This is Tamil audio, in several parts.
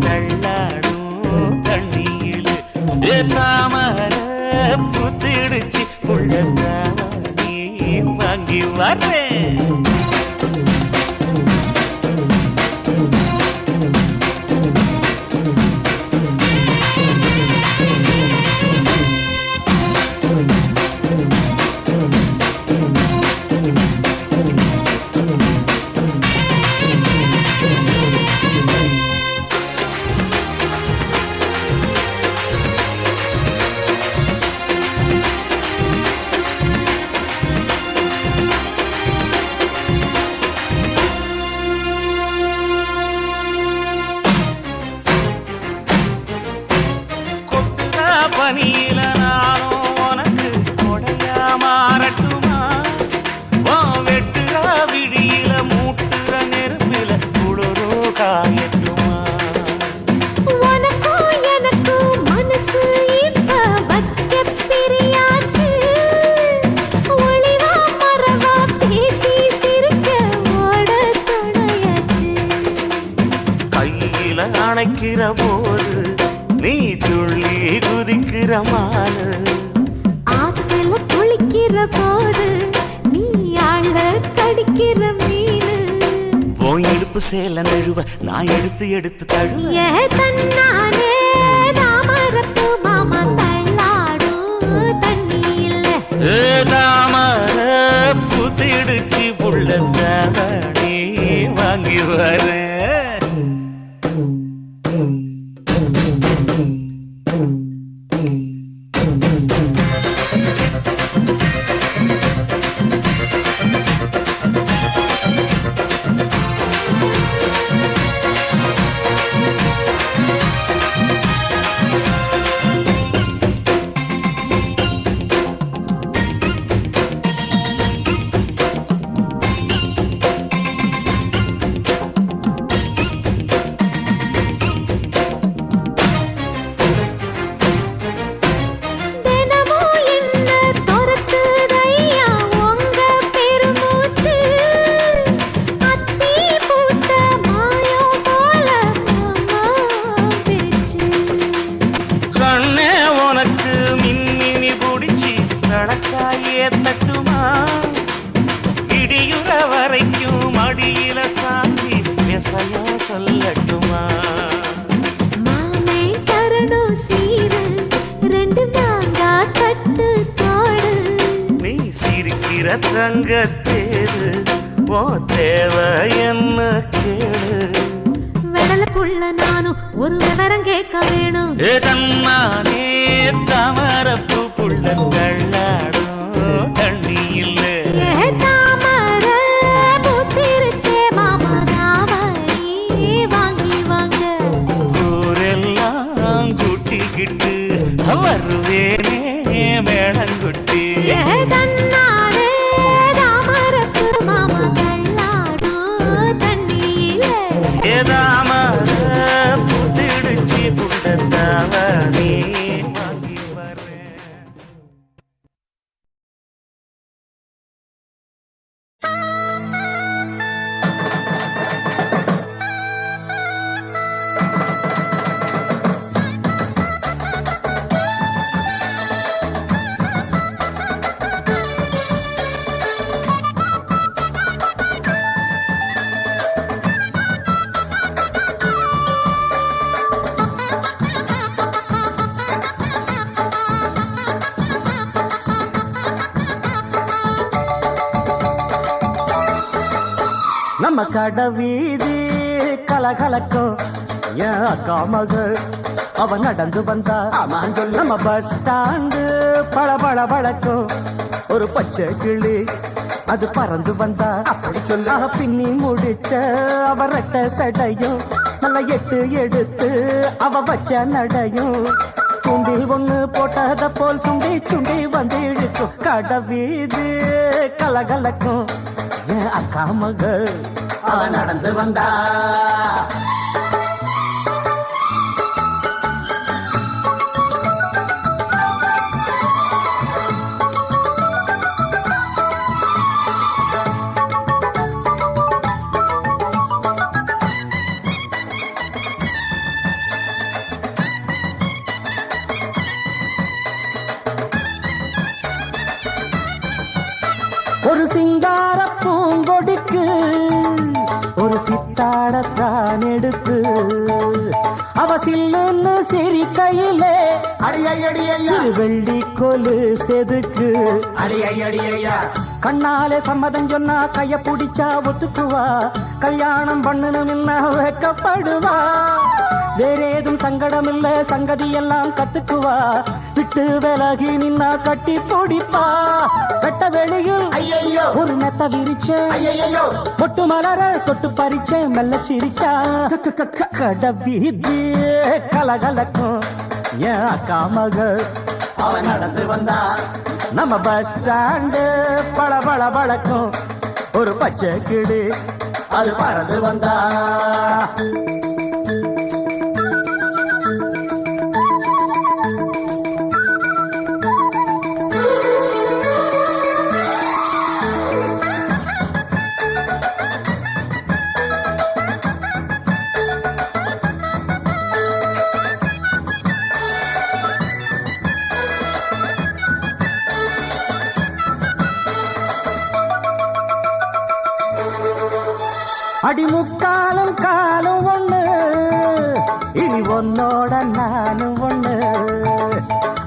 தள்ளாடும் தண்ணியில் தாமர புத்திடுச்சு புள்ளத்தானி வாங்கி வரேன். பனியில நானும் உனக்கு கொடையா மாறட்டுமா? வெட்டுற விடியில மூட்டுற நெருப்பில குளிரோ காயட்டுமா? உனக்கும் எனக்கும் மனசு இப்ப வைக்க பிரியாச்சு. ஒளிவா மரவா பேசி சிரிக்க ஓட துணையாச்சு. கையில அணைக்கிற போது நீ துள்ளி குதிக்கிற மானு, ஆத்துல குளிக்கிற போது நீ ஆள கடிக்கிற மீனு. உன் இடுப்பு சேல நழுவ நான் எடுத்து எடுத்து தழுவ. ஏ தன்னானே தாமரப்பு மாமா தள்ளாடும் தண்ணியில் தாமர புத்திடுச்சு புள்ளத்தானி வாங்கி வரேன். தட்டுமா இடியுற வரைக்கும் மடியில சாந்தி விசையா சொல்லட்டுமா? மாமே தரணும் சீரு ரெண்டு மாங்கா கட்டு தோடு. நீ சிரிக்கிற தங்கத்தேரு ஓ தேவை என்ன கேடு. வெடல புள்ள நானும் ஒரு விவரம் கேட்க வேணும். தன்னானே தாமரப்பு புள்ள தள்ளாடும் தண்ணி இல்ல. தாமர புத்திருச்சே மாமா தாவணி வாங்கி வாங்க. ஊரெல்லாம் கூட்டிக்கிட்டு வருவேனே மேளங்குட்டி. தன்னானே தாமரப்பு மாமா தள்ளாடும் தண்ணியில் தாமர புத்திடுச்சு புள்ளத்தாவணி வாங்கி வரேன். நம்ம கட வீதி கலகலக்கும் என் அக்கா மக அவ நடந்து வந்தா. நம்ம பஸ் ஸ்டாண்டு பளபள வழக்கும் ஒரு பச்சை கிளி அது பறந்து வந்தா. அப்படி சொல்ல பின்னி முடிச்ச அவ ரெட்ட சடையும் நல்ல எட்டு எடுத்து அவ வச்ச நடையும். தூண்டில் ஒண்ணு போட்டத போல் சுண்டி சுண்டி வந்து இழுக்கும் கடவீது கலகலக்கும் என் அக்கா மக அவ நடந்து வந்தா ஒரு சிங்கார பூங்கொடிக்கு ஒரு சித்தாடத்தான் எடுத்து அவ சில்லுன்னு சிரிக்கையிலே சிறு வெள்ளி கொலு செதுக்கு கண்ணாலே சம்மதம் சொன்னா கைய பிடிச்சா ஒத்துக்குவா கல்யாணம் பண்ணணும்னா வைக்கப்படுவா வேறேதும் சங்கடம் இல்ல சங்கதி எல்லாம் கத்துக்குவா விட்டு விலகி நின்னா கட்டி பிடிப்பா வெட்ட வெளியில் ஐயையோ ஒரு மெத்த விரிச்சேன் ஐயையோ பொட்டு மலர தொட்டு பறிச்சேன் மெல்ல சிரிச்சா கடவீதி கலகலக்கும் என் அக்கா மக அவ நடந்து வந்தா நம்ம பஸ் ஸ்டாண்டு பள பள பழக்கும் ஒரு பச்சை கிளி அது பறந்து வந்தா அடிமுக்காலும் காலும் ஒண்ணு இனி உன்னோட நானும் ஒண்ணு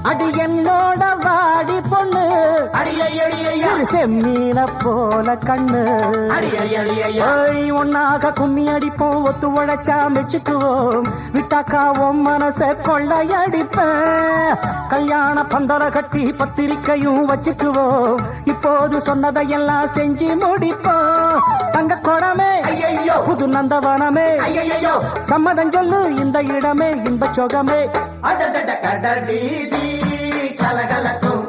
அடி என்னோட வாடி பொண்ணு சிறு செம்மீன போல கண்ணு ஓய் ஒன்னாக கும்மி அடிப்போம் ஒத்து உழைச்சா மெச்சுக்குவோம் விட்டாக்காவும் மனச கொள்ளையடிப்பேன் கல்யாண பந்தர கட்டி பத்திரிக்கையும் வச்சுக்குவோம் இப்போது சொன்னதையெல்லாம் செஞ்சு முடிப்போம் தங்க குடமே ஐயையோ புது நந்தவனமே ஐயையோ சம்மதம் சொல்லு இந்த இடமே இன்ப சொகமே அடடட கடவீதி கலகலக்கும்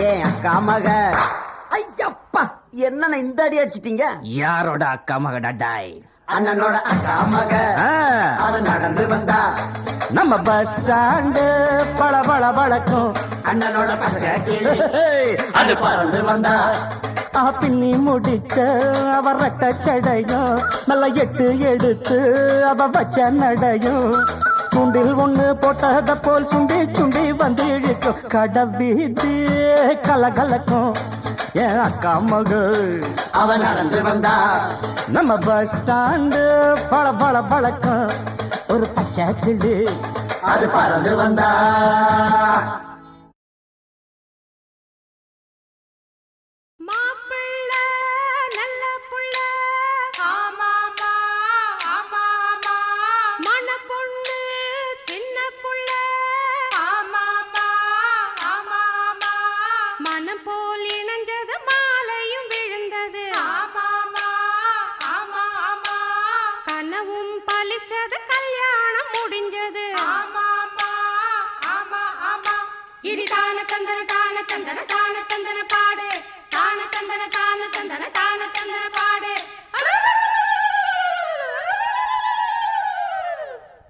ஏன் அக்கா மக ஐயப்பா என்ன இந்த அடி அடிச்சிட்டீங்க யாரோட அக்கா மகடா டாய் அண்ணனோட அக்கா மக அது நடந்து வந்தா நம்ம பஸ் ஸ்டாண்டு பள பள பழக்கும் அண்ணனோட பச்சை கிளி அது பறந்து வந்தா பின்னி முடிச்ச அவ ரெட்ட சடையும் நல்ல எட்டு எடுத்து அவ வச்ச நடையும் துண்டில் ஒண்ணு போட்டத போல் சுண்டி சுண்டி வந்து இழுக்கும் கடவீதி கலகலக்கும் என் அக்கா மக அவ நடந்து வந்தா நம்ம பஸ் ஸ்டாண்டு பள பள பழக்கம் ஒரு பச்சை கிளி அது பறந்து வந்தா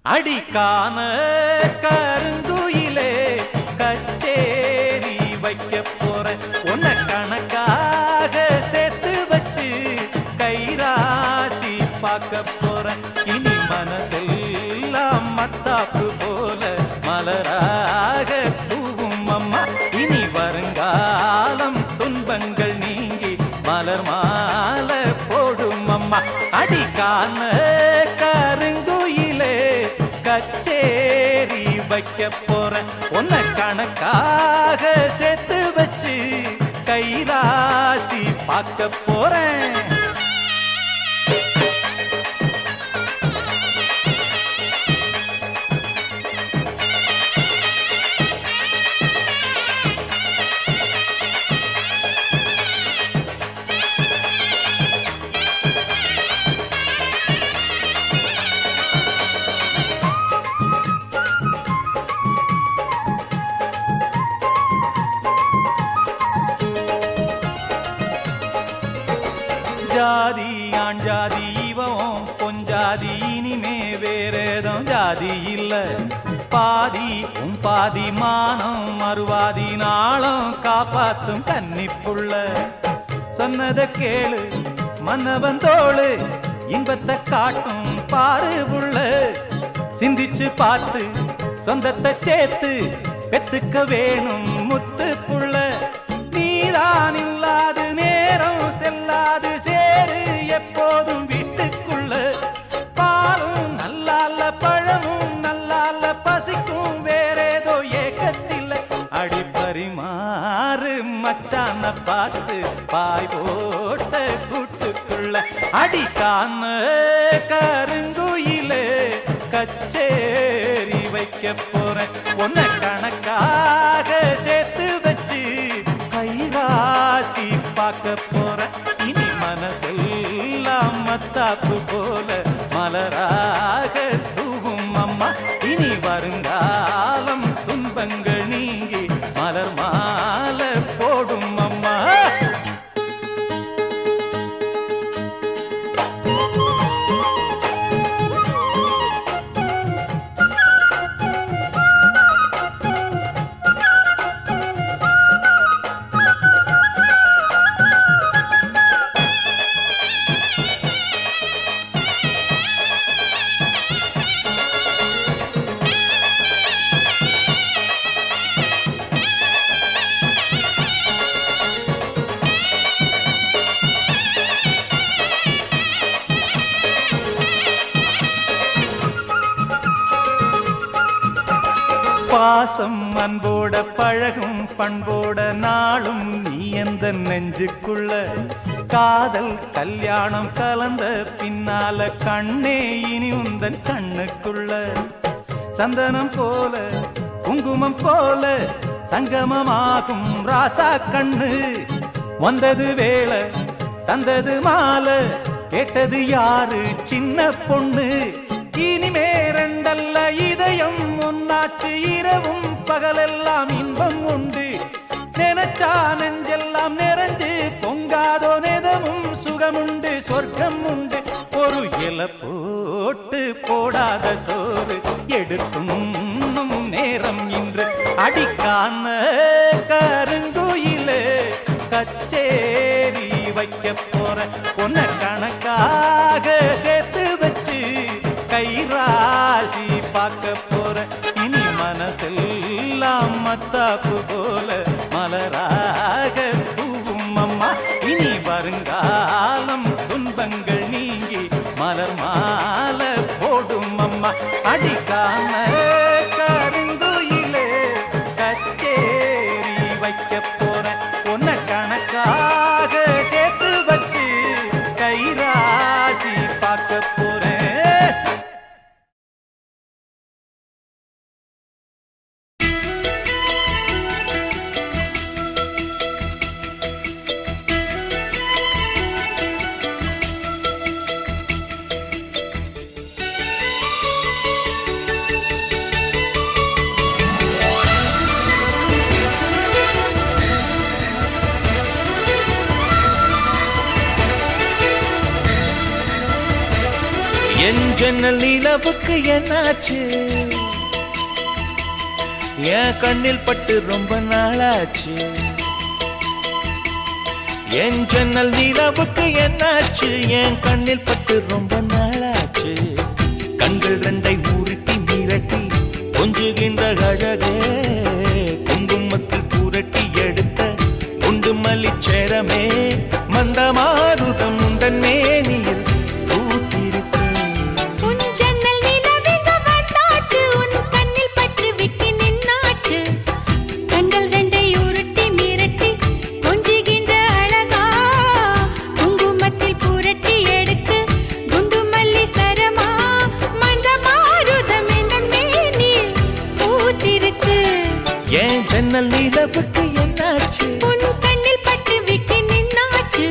அடிக்கான கருங்குயிலே கச்சேரி வைக்க போற உன்னை கணக்காக சேர்த்து வச்சு கைராசி பார்க்க போற இனி மனசெல்லாம் மத்தாப்பு போல மலராக தூவும் அம்மா இனி வருங்காலம் துன்பங்கள் நீங்கி மலர் மாலை போடும் அம்மா அடிக்கான கருங்குயிலே கச்சேரி வைக்க போற உன்னை கணக்காக சேர்த்து வச்சு கைராசி பார்க்க போறேன் ஜாதி இல்ல பாதி பாதி மானம் மறுவாதி நாளும் காப்பாத்தும் கன்னிப்புள்ள சொன்னத கேளு மன்னவன் தோளு இன்பத்தை காட்டும் பாரு புள்ள சிந்திச்சு பார்த்து சொந்தத்தை சேர்த்து பெத்துக்க வேணும் முத்து புள்ள நீதான் இல்லாது நேரம் செல்லாது சேரு எப்போதும் வீட்டுக்குள்ள பாலும் நல்லால பழமும் நல்லால பசிக்கும் வேறேதோ ஏக்கத்தில் அடிப்பரிமாறு மச்சான பார்த்து பாய் போட்ட கூட்டுக்குள்ள அடிக்கான கருங்குயிலே கச்சேரி வைக்க போறேன் ஒன்ன கணக்காக சேர்த்து வச்சு கைராசி பார்க்க போறேன் இனி மனசெல்லாம் மத்தாப்பு போல மலராக தூவும் அம்மா இனி வருங்காலம் துன்பங்கள் நீங்கி மலர் மாலை போடும் அம்மா பாசம் அன்போட பழகும் பண்போட நாளும் நீ எந்த நெஞ்சுக்குள்ள காதல் கல்யாணம் கலந்த பின்னால கண்ணே இனி உந்தன் கண்ணுக்குள்ள சந்தனம் போல குங்குமம் போல சங்கமமாகும் ராசா கண்ணு வந்தது வேளை தந்தது மாலை கேட்டது யாரு சின்ன பொண்ணு இனிமே ரெண்டல்ல இதயம் ஒன்னாச்சு இரவும் பகலெல்லாம் இன்பம் உண்டு நினைச்சா நெஞ்செல்லாம் நிறைஞ்சு பொங்காதோ நெதமும் சுகமுண்டு சொர்க்கம் உண்டு ஒரு இல போட்டு போடாத சோறு எடுக்கும் நேரம் இன்று அடிக்கான கருங்குயிலே கச்சேரி வைக்க போற ஒன்ன கணக்காக சேர்த்து வச்சு கைராசி பார்க்க போற இனி மனசெல்லாம் மத்தாப்பு போல மலராக தூவும் அம்மா இனி வருங்காலம் துன்பங்கள் நீங்கி மலர் மாலை போடும் அம்மா அடிக்காம கருங்குயிலே கச்சேரி வைக்க போற ஒன்ன கணக்காக சேர்த்து வச்சு கைராசி பார்க்க போறேன் என் ஜன்னல் நிலவுக்கு என்னாச்சு என் கண்ணில் பட்டு ரொம்ப நாளாச்சு என் ஜன்னல் நிலவுக்கு என்னாச்சு என் கண்ணில் பட்டு ரொம்ப நாளாச்சு கண்கள் ரெண்டை உருட்டி மிரட்டி கொஞ்சுகின்ற அழகே குங்குமத்தில் புரட்டி எடுத்த குண்டு மல்லிச்சேரமே மந்தமாருதம் உந்தன் மேனியில் ஜன்னல் நிலவுக்கு என்னாச்சு உன் கண்ணில் பட்டு விட்டு நின்னாச்சு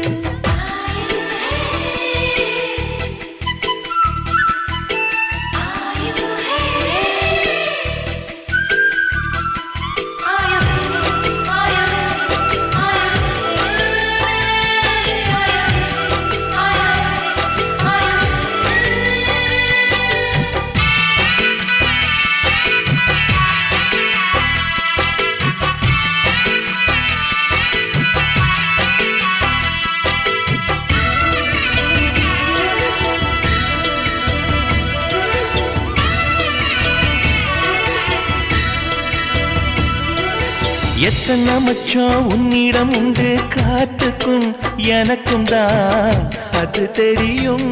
எத்தனை மச்சம் உன்னிடம் உண்டு காத்துக்கும் எனக்கும் தான் அது தெரியும்.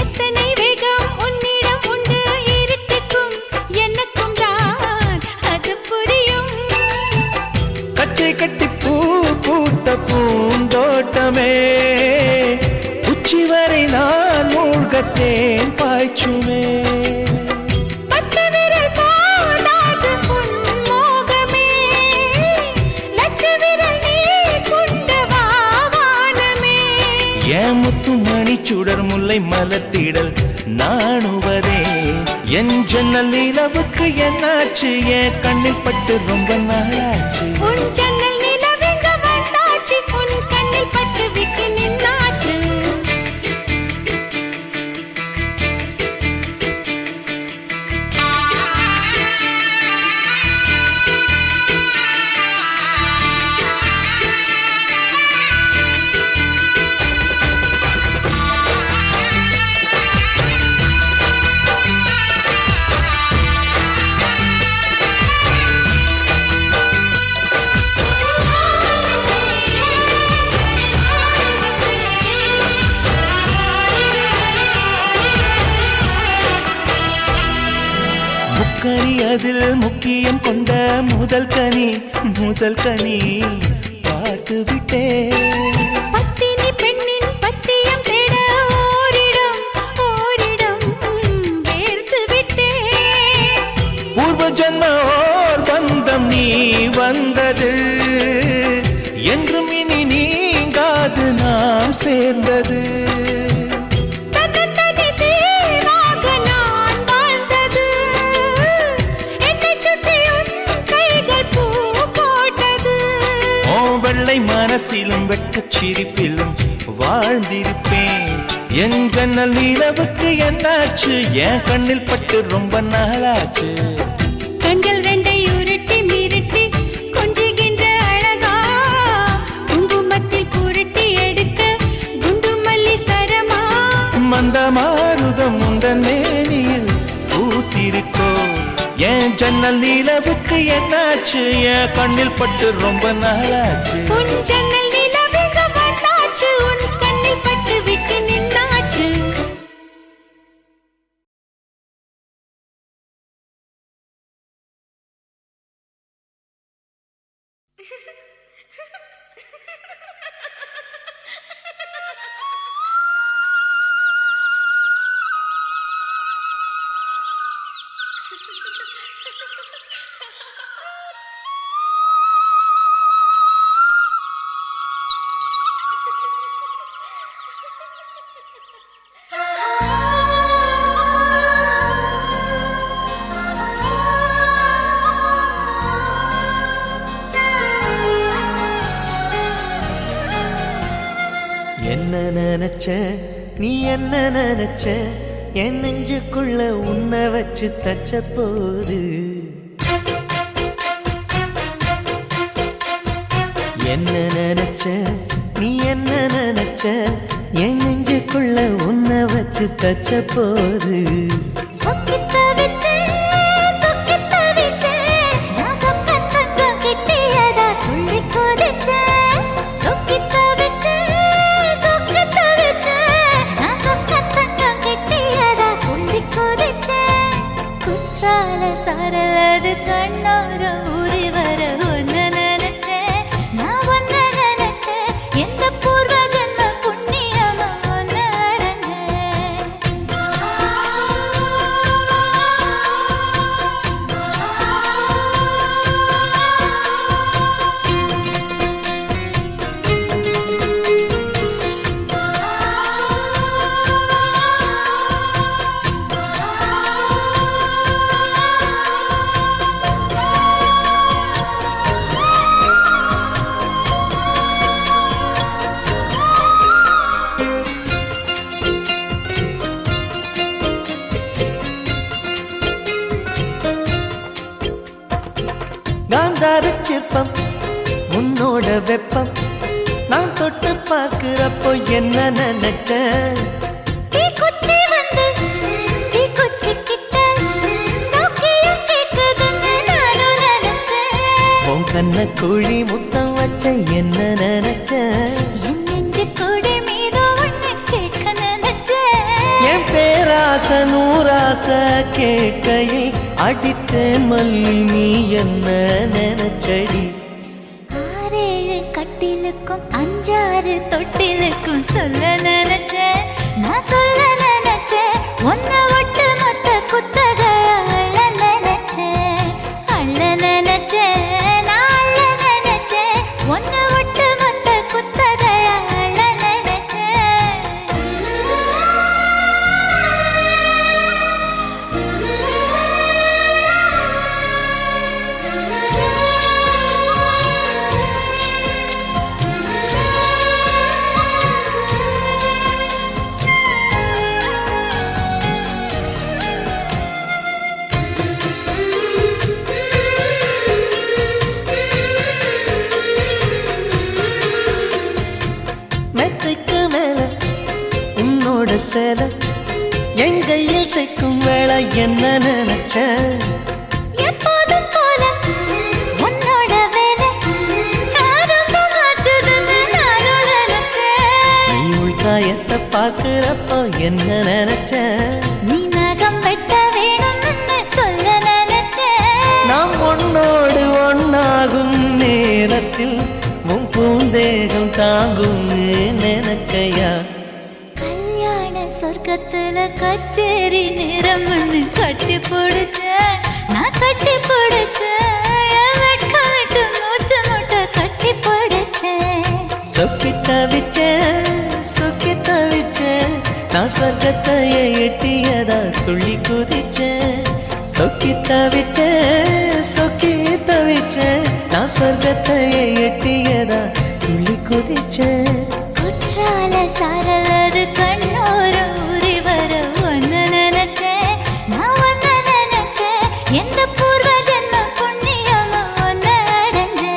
எத்தனை வேகம் உன்னிடம் உண்டு இருட்டுக்கும் எனக்கும் தான் அது புரியும். கச்சை கட்டி பூ பூத்த பூந்தோட்டமே உச்சி வரை நான் மூழ்கத்தேன் பாய்ச்சுமே. பத்து விரல் பாடாது உன் மோகமே லட்ச விரல் நீ கொண்ட வானமே. என் முத்து மணி சுடர் முல்லை மலர்த்திடல் நாணுவதே என் ஜன்னல் நிலவுக்கு என்னாச்சு என் கண்ணில் பட்டு ரொம்ப நாளாச்சு. உன் ஜன்னல் நிலவெங்க வந்தாச்சு உன் கண்ணில் பட்டு விட்டு நின்னாச்சு. முக்கனி அதில் முக்கியம் கொண்ட முதல் கனி பார்த்து விட்டே. பத்தினி பெண்ணின் பத்தியம் தேட ஓரிடம் வேர்த்து விட்டே. பூர்வ ஜன்ம ஓர் பந்தம் நீ வந்தது என்றும் இனி நீங்காது நாம் சேர்ந்தது. தன்னந்தனி தீவாக நான் வாழ்ந்தது என்னைச் சுற்றி உன் கைகள் பூ போட்டது. ஓ வெள்ளை மனசிலும் வெட்கச் சிரிப்பிலும் வாழ்ந்திருப்பேன். என் ஜன்னல் நிலவுக்கு என்னாச்சு என் கண்ணில் பட்டு ரொம்ப நாளாச்சு. கண்கள் ரெண்டை உருட்டி மிரட்டி கொஞ்சுகின்ற அழகா குங்குமத்தில் புரட்டி எடுக்க குண்டு மல்லி சரமா. மந்த மாருதம் உந்தன் மேனியில் பூத்திருக்கோ என் ஜன்னல் நிலவுக்கு என்னாச்சு என் கண்ணில் பட்டு ரொம்ப நாளாச்சு. உன் ஜன்னல் நிலவெங்க வந்தாச்சு உன் கண்ணில் பட்டு விட்டு நின்னாச்சு. என்ன நினைச்ச நீ என்ன நினைச்ச என் நெஞ்சுக்குள்ள உன்னை வச்சு தச்ச போது. என்ன நினைச்ச நீ என்ன நினைச்ச என் நெஞ்சுக்குள்ள உன்னை வச்சு தச்ச போது. சரலது கண்ணோர ஊறி வர ஒன்னு நினைச்சேன் நான் ஒன்னு நினைச்சேன் எந்த பூர்வ ஜன்ம புண்ணியமா ஒன்னு அடைஞ்சேன். காந்தார சிற்பம் உன்னோட வெப்பம் நான் தொட்டு பார்க்கிறப்போ என்ன நினைச்ச. தீக்குச்சி வந்து தீக்குச்சி கிட்ட சௌக்கியம் கேட்குதுன்னு நானும் நினைச்சேன். உன் கண்ண குழி முத்தம் வச்ச என்ன நினைச்ச என் நெஞ்சு கொடி மீது ஒண்ணு கேட்க நினைச்சேன். என் பேராச நூராச கேட்கையில் அடித்தேன் மல்லி நீ என்ன நினைச்சடி 6 கட்டிலுக்கும் 5 தொட்டிலுக்கும் சொல்ல நினைச்சேன். நான் சொல்ல நினைச்சேன். ஒன்ன ஒட்டு மொத்த குத்தக அள்ள நினைச்சேன். அள்ள நினைச்சேன். நான் அள்ள நினைச்சேன். ஒன்ன ஒட்டு மொத்த குத்தக அள்ள மெத்தைக்கு மேல உன்னோட சேல எங்கையில் சேர்க்கும் வேளை என்ன நினைச்ச எப்போதும் போல உன்னோட வேலை ஆரம்பமாச்சுதுன்னு நானும் நினைச்சேன். நீ உள்காயத்தை பாக்குறப்போ என்ன நினைச்ச நீ நகம் வெட்ட வேணும்னு சொல்ல நினைச்சேன். நாம் ஒன்னோடு ஒன்னாகும் நேரத்தில் உன் பூந்தேகம் தாங்கும்னு நினைச்சையா கல்யாண சொர்க்கத்துல கச்சேரி நிறம்னு கட்டி பிடிச்சேன். நான் கட்டி பிடிச்சேன். என் வெட்கம் விட்டு மூச்சு முட்டை கட்டி பிடிச்சேன். சொக்கி தவிச்சேன் நான் சொர்க்கத்தையே எட்டியதா துள்ளி குதிச்சேன் சொக்கி தவிச்சேன் நான் சொர்க்கத்தையே எட்டியதா துள்ளி குதிச்சேன் குற்றால சாரலது கண்ணோர ஊறி வர ஒன்னு நினைச்சேன். நான் ஒன்னு நினைச்சேன். எந்த பூர்வ ஜென்ம புண்ணியமா ஒன்னு அடைஞ்சேன்.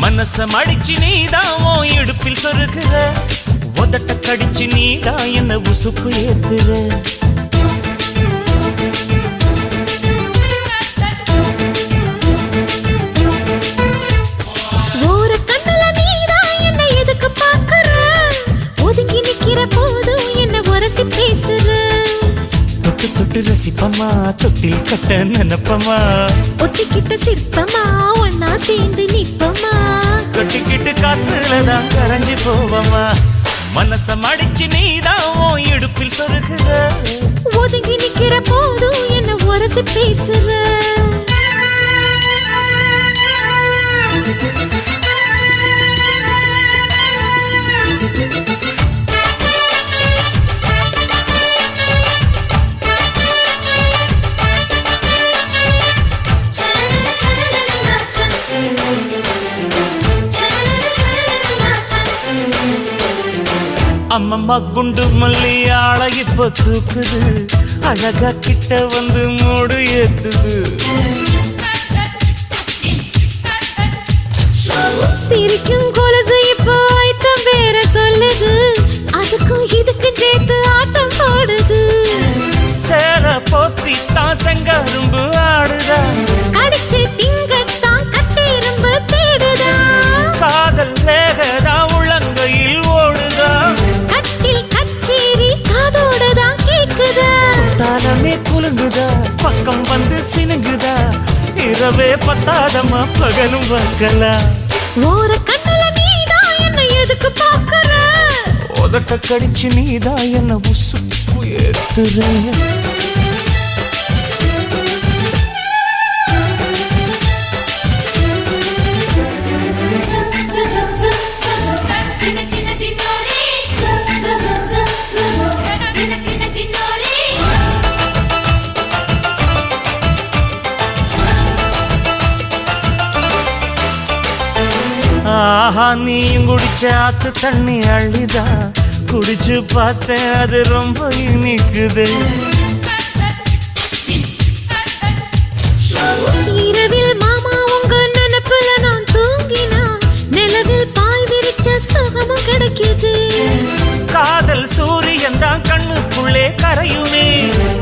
மனச மடிச்சு நீதான் உன் இடுப்பில் சொருகுற உதட்ட கடிச்சு நீதான் என்ன உசுப்பு ஏத்துற ஒரு கண்ணுல நீதான் என்ன எதுக்கு பாக்குற ஒதுங்கி நிக்கிற போதும் என்ன உரசி பேசுற தொட்டு தொட்டு ரசிப்பமா தொட்டில் கட்ட நினைப்பமா ஒட்டிக்கிட்ட சிற்பமா ஒன்னா சேர்ந்து நிப்பமா கட்டிக்கிட்டு காத்துலதான் கரைஞ்சு போவமா மனச மடிச்சு நீதான் உன் இடுப்பில் சொருகுற ஒதுங்கி நிக்கிற போதும் என்ன உரசி பேசுற அம்மம்மா குண்டு மல்லி ஆள இப்ப தூக்குது அழகா கிட்ட வந்து மூடு ஏத்துது சிரிக்கும் கொலுசு இப்போ ஐத்தம் வேற சொல்லுது அதுக்கும் இதுக்கும் சேர்த்து ஆட்டம் போடுது சேல போத்தி தான் செங்கரும்பு ஆடுதா கடிச்சு திங்கத்தான் கட்டெரும்பு தேடுதா காதல் வேகதா உள்ளங்கையில் ஓடுதா கட்டில் கச்சேரி காதோடுதான் கேக்குதா தானமே குலுங்குதா பக்கம் வந்து சினுங்குதா இரவே பத்தாதமா பகலும் பார்க்கலாம் ஒரு கண்ணுல நீதான் என்ன எதுக்கு பாக்குற உதட்ட கடிச்சு நீதான் என்ன உசுப்பு ஏத்துற ஆஹா நீயும் குடிச்ச ஆத்து தண்ணி அள்ளிதான் குடிச்சு பார்த்தேன் அது ரொம்ப இனிக்குது இரவில் மாமா உங்க நினைப்புல நான் தூங்கினா நிலவில் பாய் விரிச்ச சுகமும் கிடைக்குது காதல் சூரியன் தான் கண்ணுக்குள்ளே கரையுமே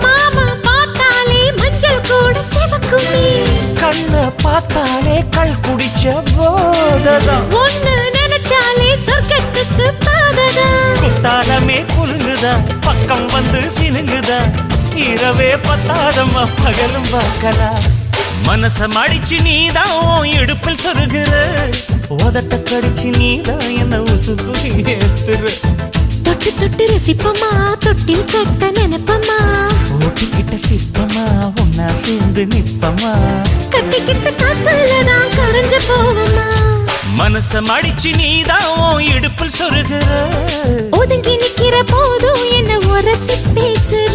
மாமா பார்த்தாலே மஞ்சள் கூட சிவக்குமே கண்ண பார்த்தாலே கள் குடிச்ச போததான் ஒண்ணு நினைச்சாலே சொர்க்கத்துக்கு பாததா குத்தாலமே குலுங்குதா பக்கம் வந்து சினுங்குதா இரவே பத்தாதம்மா பகலும் பார்க்கலாம் மனச மடிச்சு நீதான் உன் இடுப்பில் சொருகிற உதட்ட கடிச்சு நீதான் என்ன உசுப்பு ஏத்துற தொட்டு தொட்டு ரசிப்பமா தொட்டில் கட்ட நினைப்பமா ஓட்டிக்கிட்ட சிப்பமா ஒன்னா சேர்ந்து நிப்பமா கட்டிக்கிட்ட காத்துலதான் கரைஞ்சு போவமா மனச மடிச்சு நீதான் உன் இடுப்பில் சொருகிற ஒதுங்கி நிக்கிற போதும் என்ன உரசி பேசுற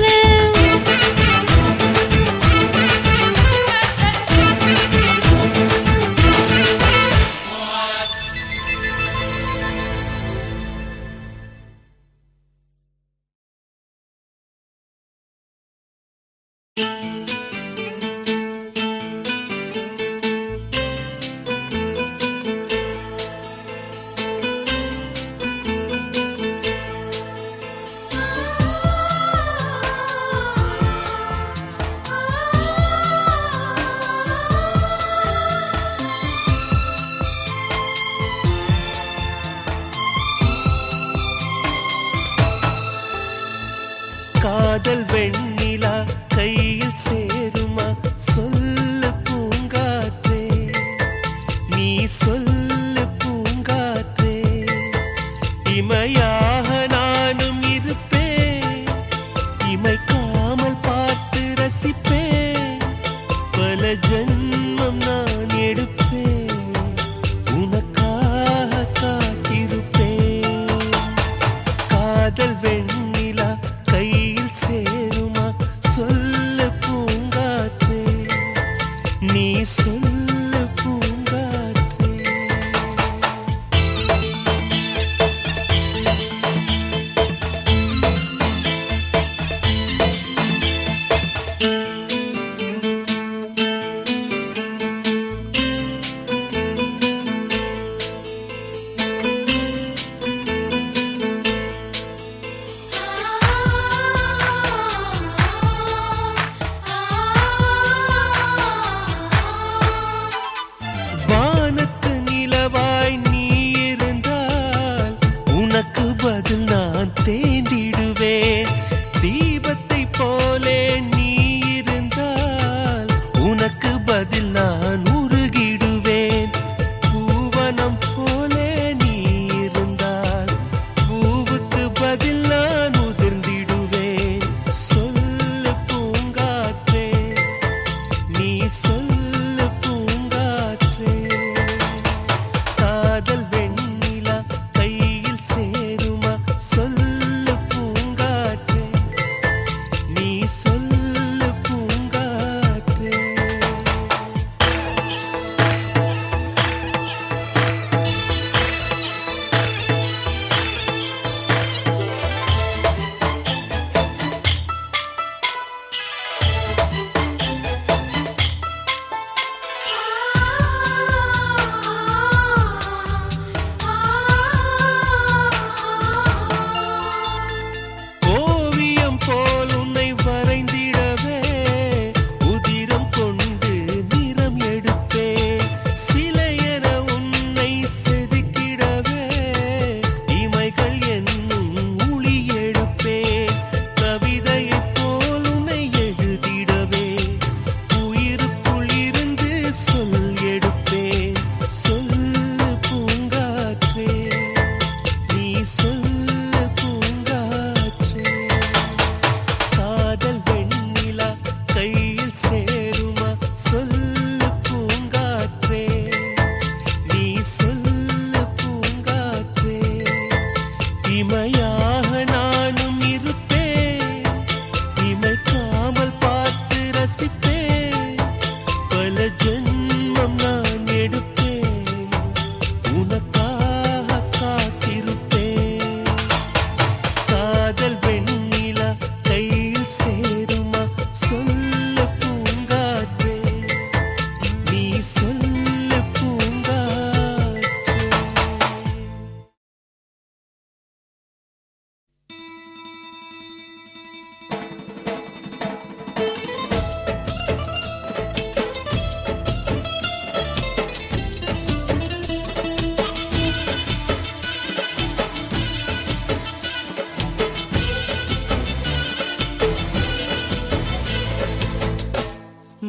காதல் வெண்ணிலா கையில் சேருமா சொல்லு பூங்காற்றே நீ சொல்லு பூங்காற்றே இமையாக நானும் இருப்பேன் இமைக்காமல் பார்த்து ரசிப்பேன் பல ஜன்மம் நான் எடுப்பேன் உனக்காக காத்திருப்பேன் காதல் வெண்ணிலா கையில் சேருமா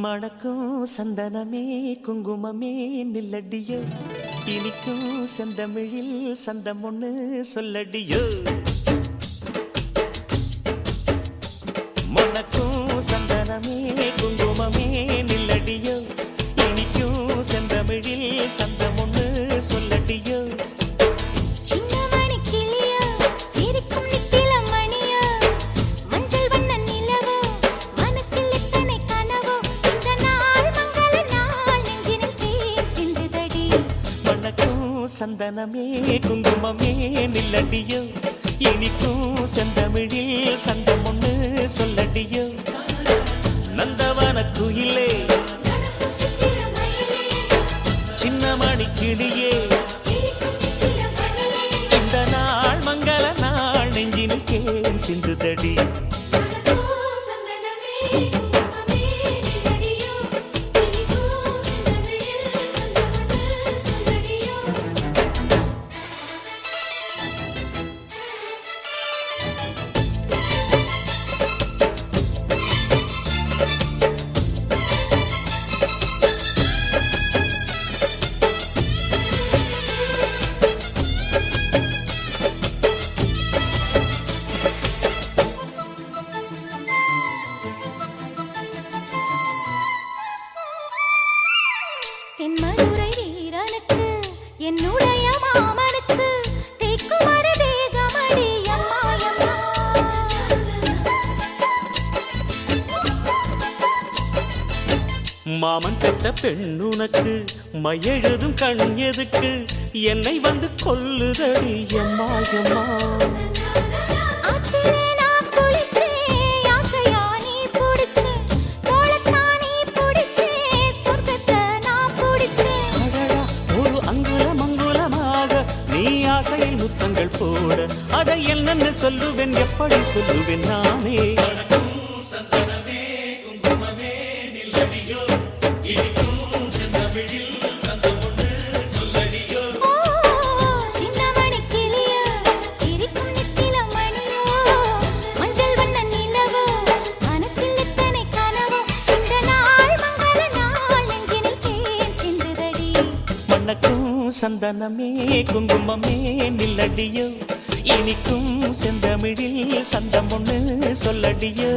மணக்கும் சந்தனமே குங்குமமே நில்லடியோ இனிக்கும் செந்தமிழில் சந்தம் ஒண்ணு சொல்லடியோ மணக்கும் சந்தனமே குங்குமமே நில்லடியோ இனிக்கும் செந்தமிழில் சந்தம் ஒண்ணு சொல்லடியோ சந்தனமே குங்குமமே நில்லடியோ இனிக்கும் செந்தமிழில் சந்தம் ஒண்ணு சொல்லடியோ நந்தவன குயிலே சின்னமணி கிளியே இந்த நாள் மங்கள நாள் நெஞ்சினில் கேன் சிந்துதடி மாமன் பெற்ற பெண்ணுனக்கு மையெழுதும் கண் எதுக்கு என்னை வந்து கொல்லுதடி எம்மா எம்மா ஒரு அங்குலம் அங்குலமாக நீ ஆசையில் முத்தங்கள் போட அதை என்னன்னு சொல்லுவேன் எப்படி சொல்லுவேன் நானே சந்தனமே குங்குமமே நில்லடியோ இனிக்கும் செந்தமிழில் சந்தம் ஒண்ணு சொல்லடியோ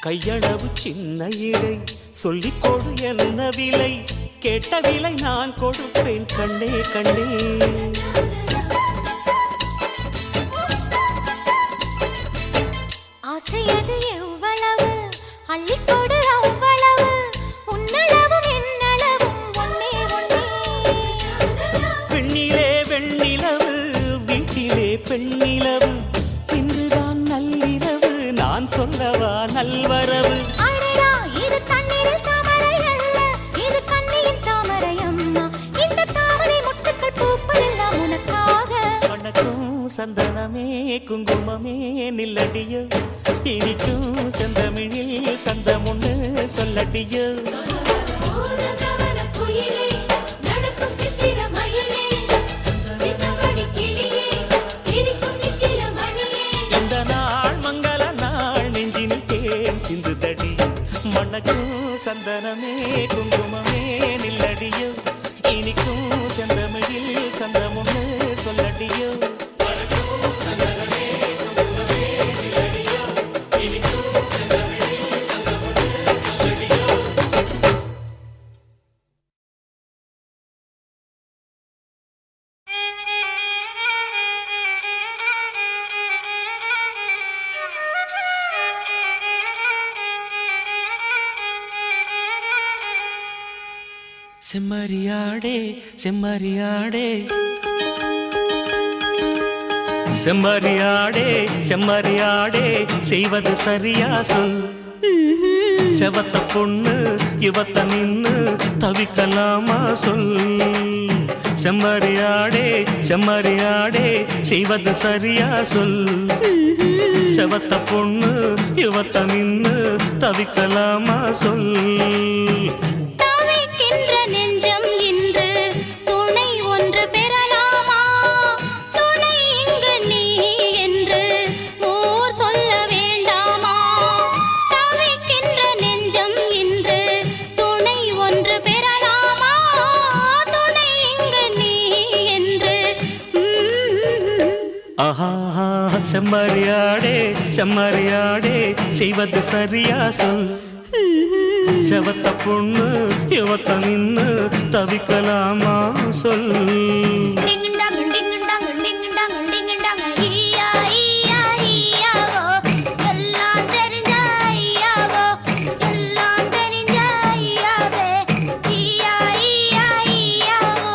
கையளவு சின்ன இடை சொல்லிக் கொடு என்ன விலை கேட்ட விலை நான் கொடுப்பேன் கண்ணே கண்ணே ஆசையது எவ்வளவு அள்ளிக்கொடு அவ்வளவு உன்னளவும் என்னளவும் ஒன்னே ஒன்னே பெண்ணிலே வெண்ணிலவு வீட்டிலே பெண்ணிலவு இன்றுதான் நள்ளிரவு நான் சொல்லவா நல்வரவு அடடா இது தண்ணீரில் தாமரை அல்ல இது கண்ணியின் தாமரை அம்மா இந்த தாமரை முட்டுக்கள் பூப்பதெல்லாம் உனக்காக வணக்கம் சந்தனமே குங்குமமே நில்லடியோ இனிக்கும் செந்தமிழில் சந்தம் ஒண்ணு சொல்லடியோ இந்த நாள் மங்கள நாள் நெஞ்சினில் தேன் சிந்துதடி மணக்கும் சந்தனமே குங்குமமே நில்லடியோ இனிக்கும் செந்தமிழில் சந்தம் ஒண்ணு சொல்லடியோ செம்மறியாடே செம்மறியாடே செம்மறியாடே செம்மறியாடே செய்வது சரியா சொல். செவத்த பொண்ணு இவத்த நின்னு தவிக்கலாமா சொல். செம்மறியாடே செம்மறியாடே செய்வது சரியா சொல். செவத்த பொண்ணு இவத்த நின்னு தவிக்கலாமா சொல். தவிக்கின்ற நெஞ்சம் இன்று துணை ஒன்று பெறலாமா? துணை இங்கு நீ என்று ஊர் சொல்ல வேண்டாமா? தவிக்கின்ற நெஞ்சம் இன்று துணை ஒன்று பெறலாமா? துணை இங்கு நீ என்று ஆஹா செம்மறியாடே செம்மறியாடே செய்வது சரியா சொல். செவத்த பொண்ணு இவத்த நின்னு தவிக்கலாமா சொல். டிங்குண்டாங்க டிங்குண்டாங்க டிங்குண்டாங்க டிங்குண்டாங்க ஈயா ஈயா ஈயாவோ எல்லாம் தெரிஞ்ச ஐயாவோ எல்லாம் தெரிஞ்ச ஐயாவே ஈயா ஈயா ஈயாவோ.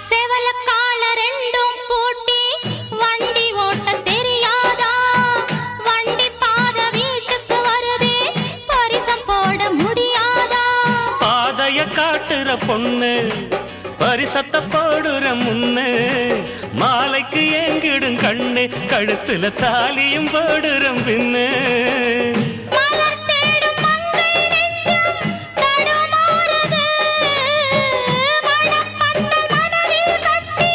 செவலக்கால ரெண்டும் பூட்டி வண்டி ஓட்ட தெரியாதா? வண்டி பாத வீட்டுக்கு வருதே பரிசம் போட முடியாதா? பாதைய காட்டுற பொண்ணு பரிசத்த போடுற முன்னு மாலைக்கு ஏங்கிடும் கண்ணு கழுத்துல தாலியும் போடுற பின்னு. மலர் தேடும் மங்கை நெஞ்சம் தடுமாறுது. மணப்பந்தல் மனதில் கட்டி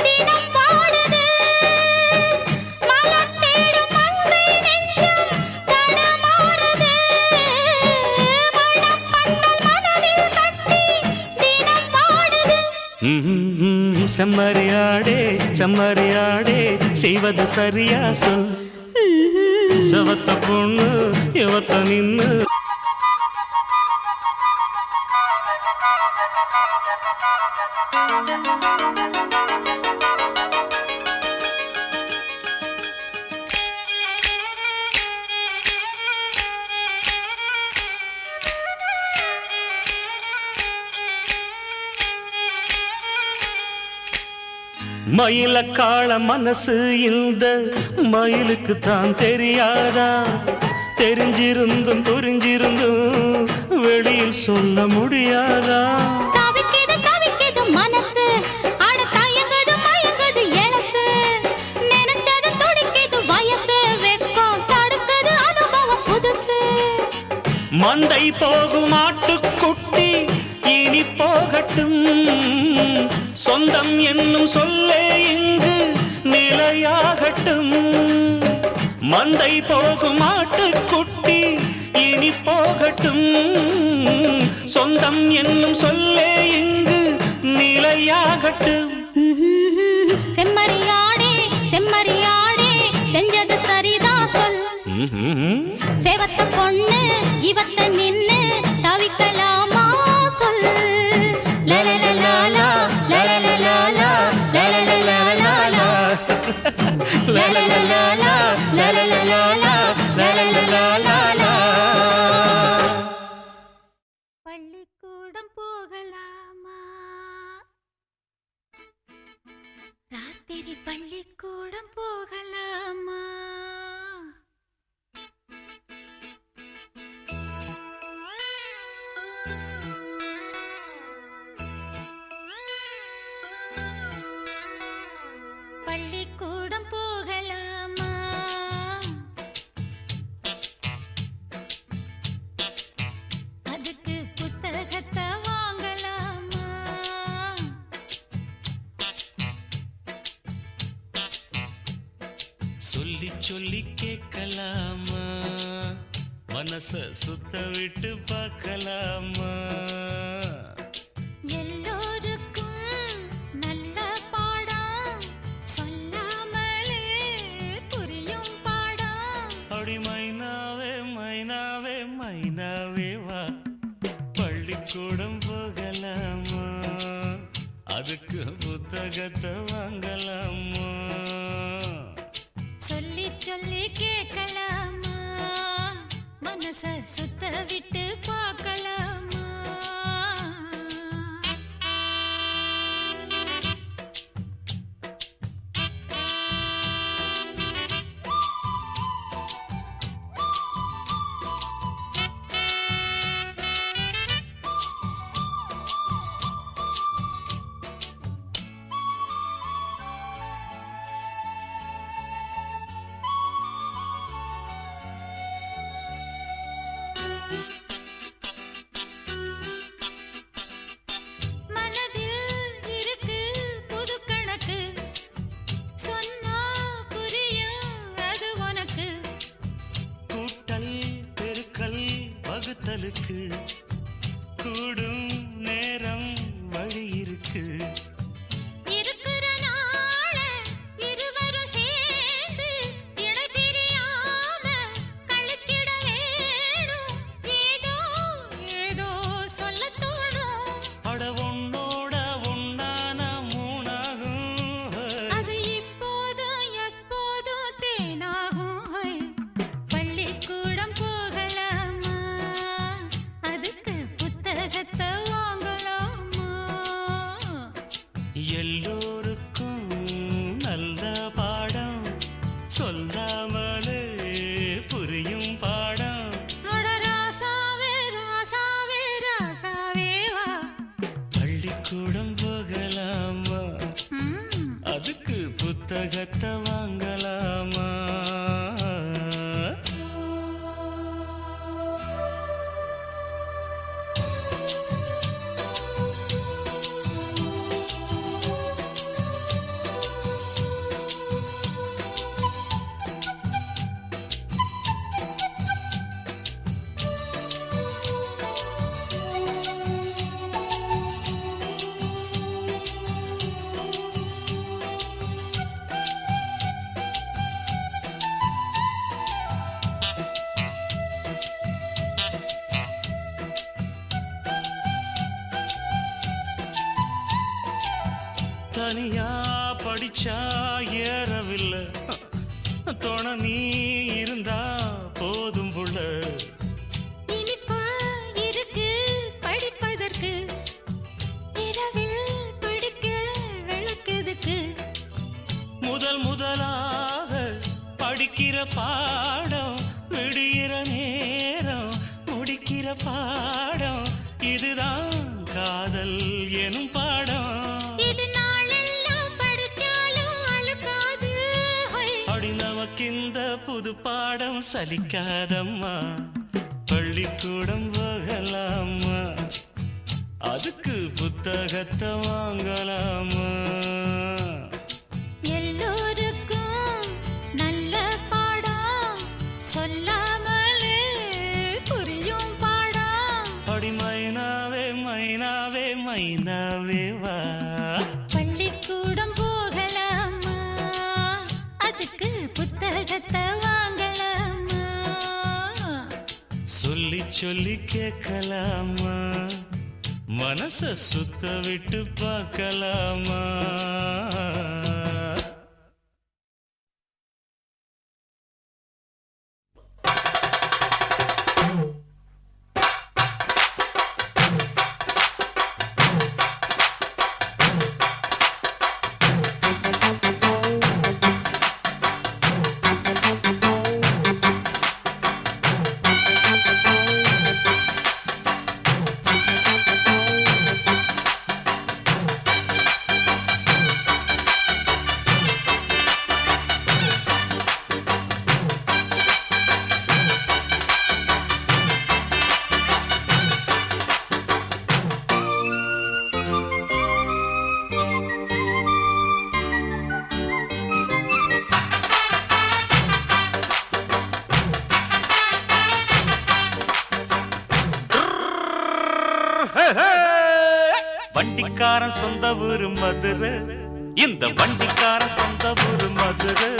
தினம் பாடுது. மலர் தேடும் மங்கை நெஞ்சம் தடுமாறுது. மணப்பந்தல் மனதில் கட்டி தினம் பாடுது. செம்மறியாடே செம்மறியாடே செய்வது சரியா சொல். செவத்த பொண்ணு இவத்த நின்னு மயிலக்காள மனசு இந்த மயிலுக்கு தான் தெரியாதா? தெரிஞ்சிருந்தும் புரிஞ்சிருந்தும் வெளியில் சொல்ல முடியாதா? தவிக்குது தவிக்குது மனசு அட தயங்குது மயங்குது எழசு. நினைச்சது துடிக்குது வயசு வெக்கம் தடுக்குது அனுபவம் புதுசு. மந்தை போகும் ஆட்டுக்குட்டி இனி போகட்டும். சொந்தம் என்னும் சொல்லே இங்கு நிலையாகட்டும். மந்தை போகும் ஆட்டுக்குட்டி இனி போகட்டும். சொந்தம் என்னும் சொல்லே இங்கு நிலையாகட்டும். செம்மறியாடே செம்மறியாடே செஞ்சது சரிதான் சொல். சேவத்த பொண்ணு இவத்த நின்னு தவிக்கலாமா சொல். லலலலாலா லலலலாலா லலலலாலா லலலலாலா லலலலாலா லலலலாலா. பள்ளிக்கூடம் போகலாமா? ராத்திரி பள்ளிக்கூடம் போகலாமா? பள்ளிக்கூடம் போகலாமா? அதுக்கு புத்தகத்தை வாங்கலாமா? சொல்லி சொல்லி கேட்கலாமா? மனச சுத்த விட்டு பார்க்கலாமா? எல்லோருக்கும் நல்ல பாடம் அதுக்கு புத்தகத்தை வாங்கலாமா? சொல்லி சொல்லி கேட்கலாமா? மனச சுத்த விட்டு பார்க்கலாமா? கூடும் நேரம் வழி இருக்கு. இருக்கிற நாள இருவரும் சேர்ந்து இணை பிரியாம கழிச்சிட வேணும். ஏதோ ஏதோ சொல்ல தோணும். அட உன்னோட உன்னான மூணாகும். அது இப்போதும் எப்போதும் தேனாகும். பள்ளிக்கூடம் போகலாமா? அதுக்கு புத்தகத்தை வாங்கலாமா? எல்லோருக்கும் நல்ல பாடம் சொல்லாமலே புரியும் பாடம். அட ராசாவே ராசாவே ராசாவே வா. பள்ளிக்கூடம் போகலாமா? ம். அதுக்கு புத்தகத்தை வாங்கலாமா? தனியா படிச்சா ஏறவில்லை, துணை நீ இருந்தா போதும் புள்ள. இனிப்பா இருக்கு படிப்பதற்கு, இரவில் படிக்க விளக்குதுக்கு. முதலாக படிக்கிற பாடம் விடுகிற நேரம் முடிக்கிற பாடம். இதுதான் காதல் எனும் பாடம். இது நாளெல்லாம் படிச்சாலும் அழுக்காது. அடி நமக்கிந்த புது பாடம் சலிக்காதம்மா. பள்ளிக்கூடம் போகலாமா? அதுக்கு புத்தகத்தை வாங்கலாமா? எல்லோருக்கும் நல்ல பாடம் சொல்லாமலே புரியும் பாடம். அடி மைனாவே மைனாவே மைனாவே வா. பள்ளிக்கூடம் போகலாமா? அதுக்கு புத்தகத்தை வாங்கலாமா? சொல்லி சொல்லி கேட்கலாமா? மனச சுத்த விட்டு பார்க்கலாமா? வண்டிக்காரன் சொந்த ஊரு மதுரை, இந்த வண்டிக்காரன் சொந்த ஊரு மதுரை.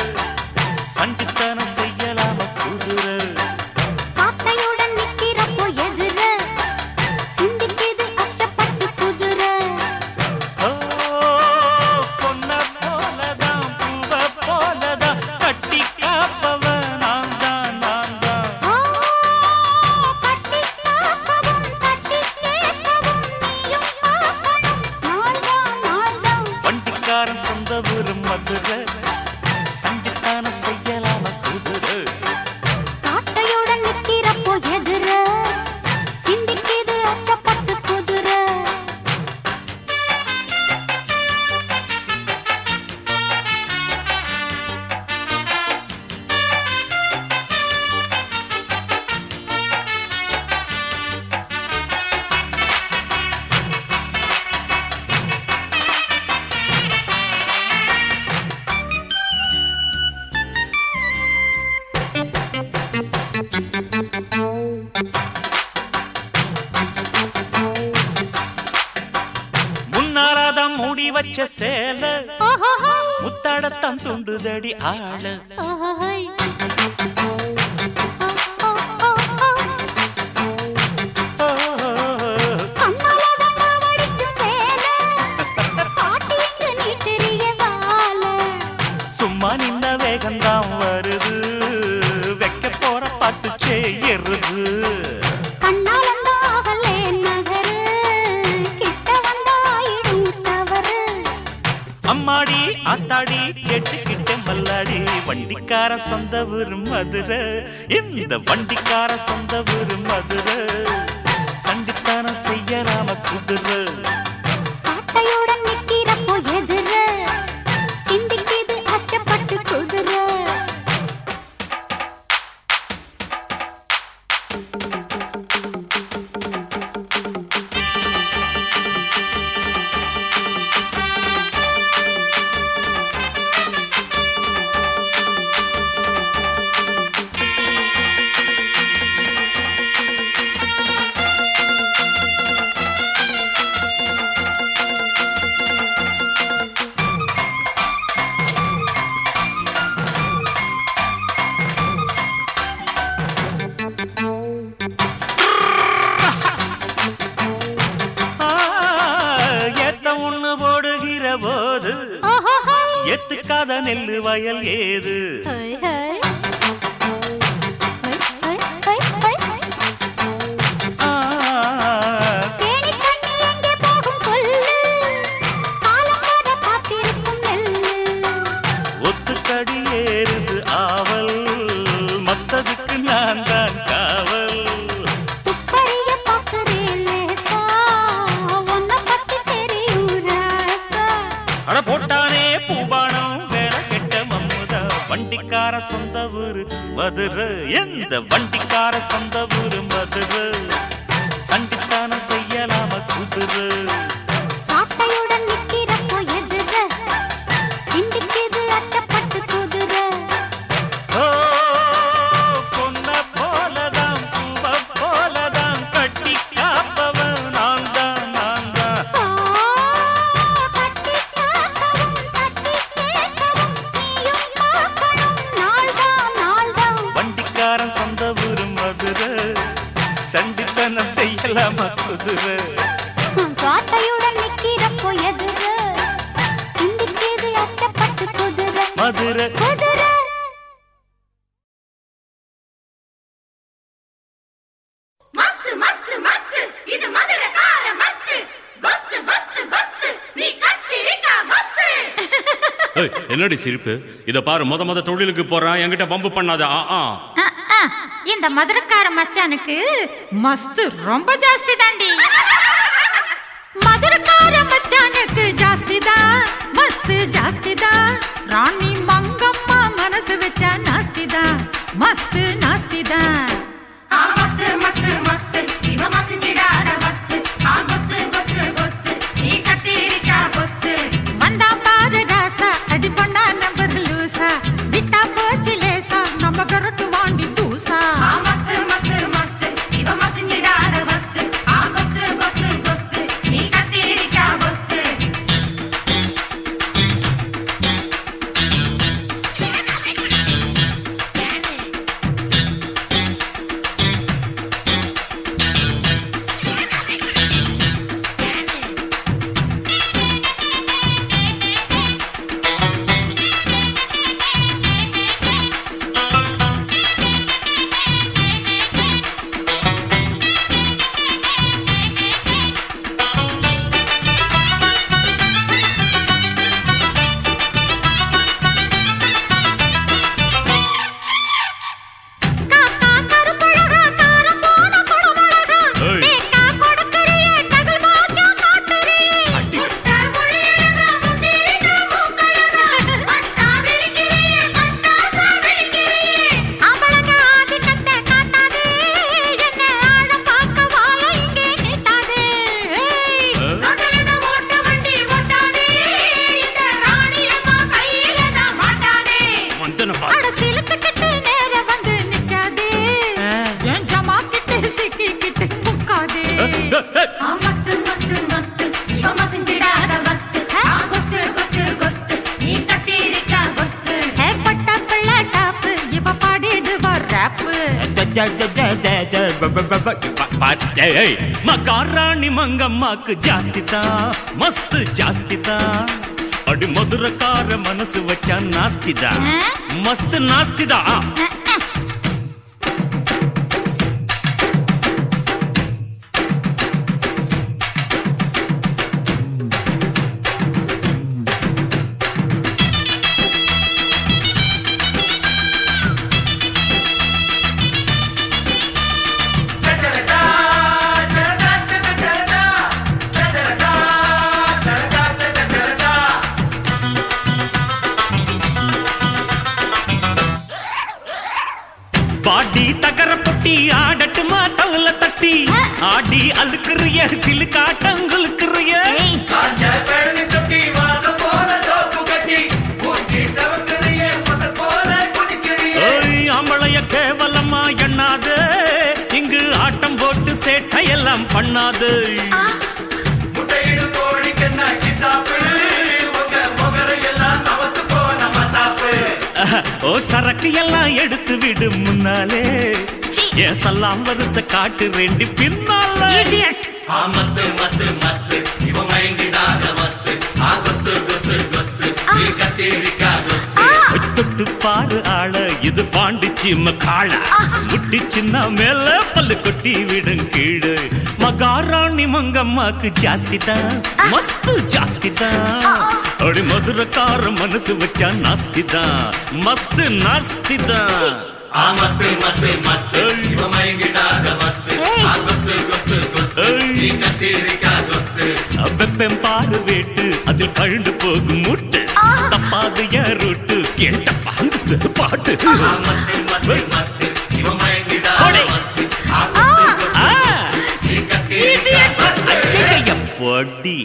சண்டித்தனம் செய்யலாம குதிரை. சாட்டையுடன் நிக்கிறப்போ எதிர சிந்திக்குது அச்சப்பட்டு குதிரை. ஓ மதுரை சண்டித்தான செய்யலாம குதிரை சாட்டையுடன் நிக்கிறப்போ எதிர சிந்திக்கிது அச்சப்பட்டு குதிரை முன்னாராதான் மூடி வச்ச சேல ஓஹோஹோ முத்தாடத்தான் துண்டுதடி ஆள ஓஹோஹோய் கண்ணால வண்ண வடிக்கும் வேலை பாட்டி இங்கு நீ தெரிய வாழ சும்மா நின்ன வேகந்தான் வருது வைக்க போற பாட்டு செய்யறது கண்ணாலந்தாகலே நகரு கிட்ட வந்தாயிடும் தவறு அம்மாடி ஆத்தாடி கேட்டுக்கிட்டே மல்லாடி வண்டிக்கார சொந்த ஊரு மதுரை இந்த வண்டிக்கார சொந்த ஊரு மதுரை சண்டித்தான செய்யலாம குதிரை சாட்டையுடன் நிக்கிறப்போ எதிர சிந்திக்கிது அச்சப்பட்டு குதிரை ஏத்த ஒண்ணு போடுகிற போது ஓஹோஹோய் எத்துக்காத நெல்லு வயல் ஏது ஹை ஹை ஹை ஹை ஹை ஆ, தேனி தண்ணி எங்கே போகும் சொல்லு காலம் வர காத்திருக்கும் நெல்லு ஒத்துக்கடி ஏறுது ஆவல் மத்ததுக்கு நான் தான் காவல் துப்பறிய பார்க்கிறேன் லேசா உன்னை பத்தி தெரியும் ராசா அட போட்டானே பூபானம் வேற கெட்ட மம்முதா வண்டிக்கார சொந்த ஊரு மதுரை எந்த வண்டிக்கார சொந்த ஊரு மதுரை சண்டித்தான செய்யலாம குதிரை சாட்டையுடன் நிக்கிறப்போ எதிர சிந்திக்கிது அச்சப்பட்டு குதிரை ஓ பொன்ன போலதான் பூவ போலதான் கட்டி காப்பவன் நான் தான் நான் தான் கட்டி காக்கவும் தட்டி கேட்கவும் நீயும் பார்க்கணும் நாள்தான் வண்டிக்காரன் சொந்த ஊரு மதுரை சண்டித்தனம் செய்யலாமா குதிரை சாட்டையுடன் நிக்கிறப்போ எதிர சிந்திக்கிது அச்சப்பட்டு குதிரை மதுரை குதிரை மஸ்து மஸ்து மஸ்து இது மதுரகார மஸ்து கொஸ்து கொஸ்து கொஸ்து நீ கத்திரிக்கா கொஸ்து ஏய், என்னடி சிரிப்பு? இத பாரு, முத தொழிலுக்கு போறான், என்கிட்ட பம்பு பண்ணாத. இந்த மதுரக்கார மச்சானுக்கு மஸ்து ரொம்ப ஜாஸ்தி தாண்டி. மதுரக்கார மச்சானுக்கு ஜாஸ்தி தான், மஸ்து ஜாஸ்தி தான். ராணி மங்கம்மா மனசு வச்சா நாஸ்தி தான், மஸ்து நாஸ்தி தான். ஆ மஸ்து மஸ்து மஸ்து இவ மசிஞ்சிடாத வஸ்து ஆ கொஸ்து கொஸ்து கொஸ்து நீ கத்திரிக்கா கொஸ்து வந்தா பாரு ராசா, அடி பண்ணா நம்பர் லூசா, விட்டா போச்சு லேசா, நம்ம விரட்டு வாண்டி தூசா. ஆ மஸ்து மஸ்து மஸ்து இவ மசிஞ்சிடாத வஸ்து மகாராணி மங்கம்மாக்கு ஜாஸ்திதா மஸ்து ஜாஸ்திதா அடி மதுரக்கார மனசு வச்சா நாஸ்திதா மஸ்து நாஸ்திதா பாடி தகர பொட்டி ஆடட்டுமா தவல தட்டி ஆடி அழுக்குறிய சிலு காட்டங்குலுக்குறிய அம்பளைய கேவலமா எண்ணாது இங்கு ஆட்டம் போட்டு சேட்டையெல்லாம் பண்ணாது ஓ சரக்கு எல்லாம் எடுத்து விடு முன்னாலே என் சல்லாம் வரிசை காட்டு ரெண்டு பின்னால மஸ்து மஸ்து மஸ்து இவ மயங்கிடாத மஸ்து ஆகஸ்து குஸ்து குஸ்து கத்தேரிக்கா தொட்டு பாரு ஆள இது பாண்டிச்சு காள முட்டி சின்ன மேல பல்லு கொட்டி விடும் கீழே மகாராணி மங்கம்மாக்கு ஜாஸ்திதான் மஸ்து ஜாஸ்திதான் அடி மதுரக்கார மனசு வச்சா நாஸ்திதான் மஸ்து நாஸ்திதான் மஸ்து மஸ்து மஸ்து இவ மயங்கிடாத மஸ்து ஆகஸ்து குஸ்து குஸ்து கத்தேரிக்கா குஸ்து வெப்பம் பாரு வேட்டு அதில் கழுந்து போகும் முட்டு தப்பாது ரூட்டு கேட்ட பாந்து பாட்டு பொடி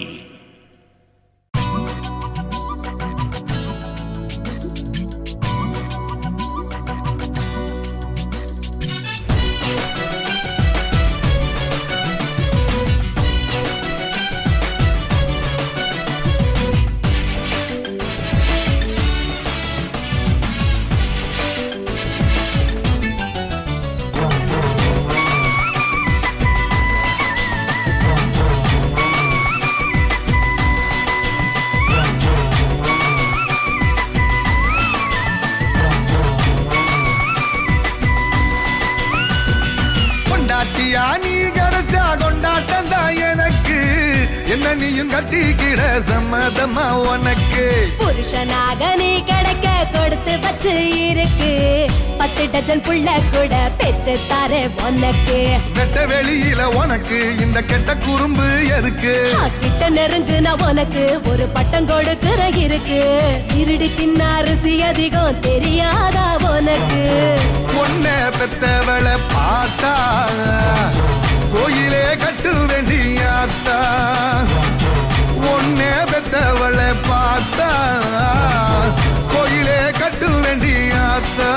நீ கிடைச்சா கொண்டாட்டம் தான் எனக்கு என்ன நீயும் கட்டிக்கிட சம்மதமா உனக்கு புருஷனாக நீ கிடைக்க கொடுத்து வச்சு இருக்கு 10 டஜன் புள்ள கூட பெத்து தாரே உனக்கு வெட்ட வெளியில உனக்கு இந்த கெட்ட குறும்பு எதுக்கு கிட்ட நெருங்குனா உனக்கு ஒரு பட்டம் கொடுக்கிற இருக்கு இருடி தின்ன அரிசி அதிகம் தெரியாதா உனக்கு உன்னை பெத்தவளை பார்த்தா கோயிலே கட்டு வேண்டியாத்தா உன்னை பெத்தவளை பார்த்தா கோயிலே கட்டு வேண்டியாத்தா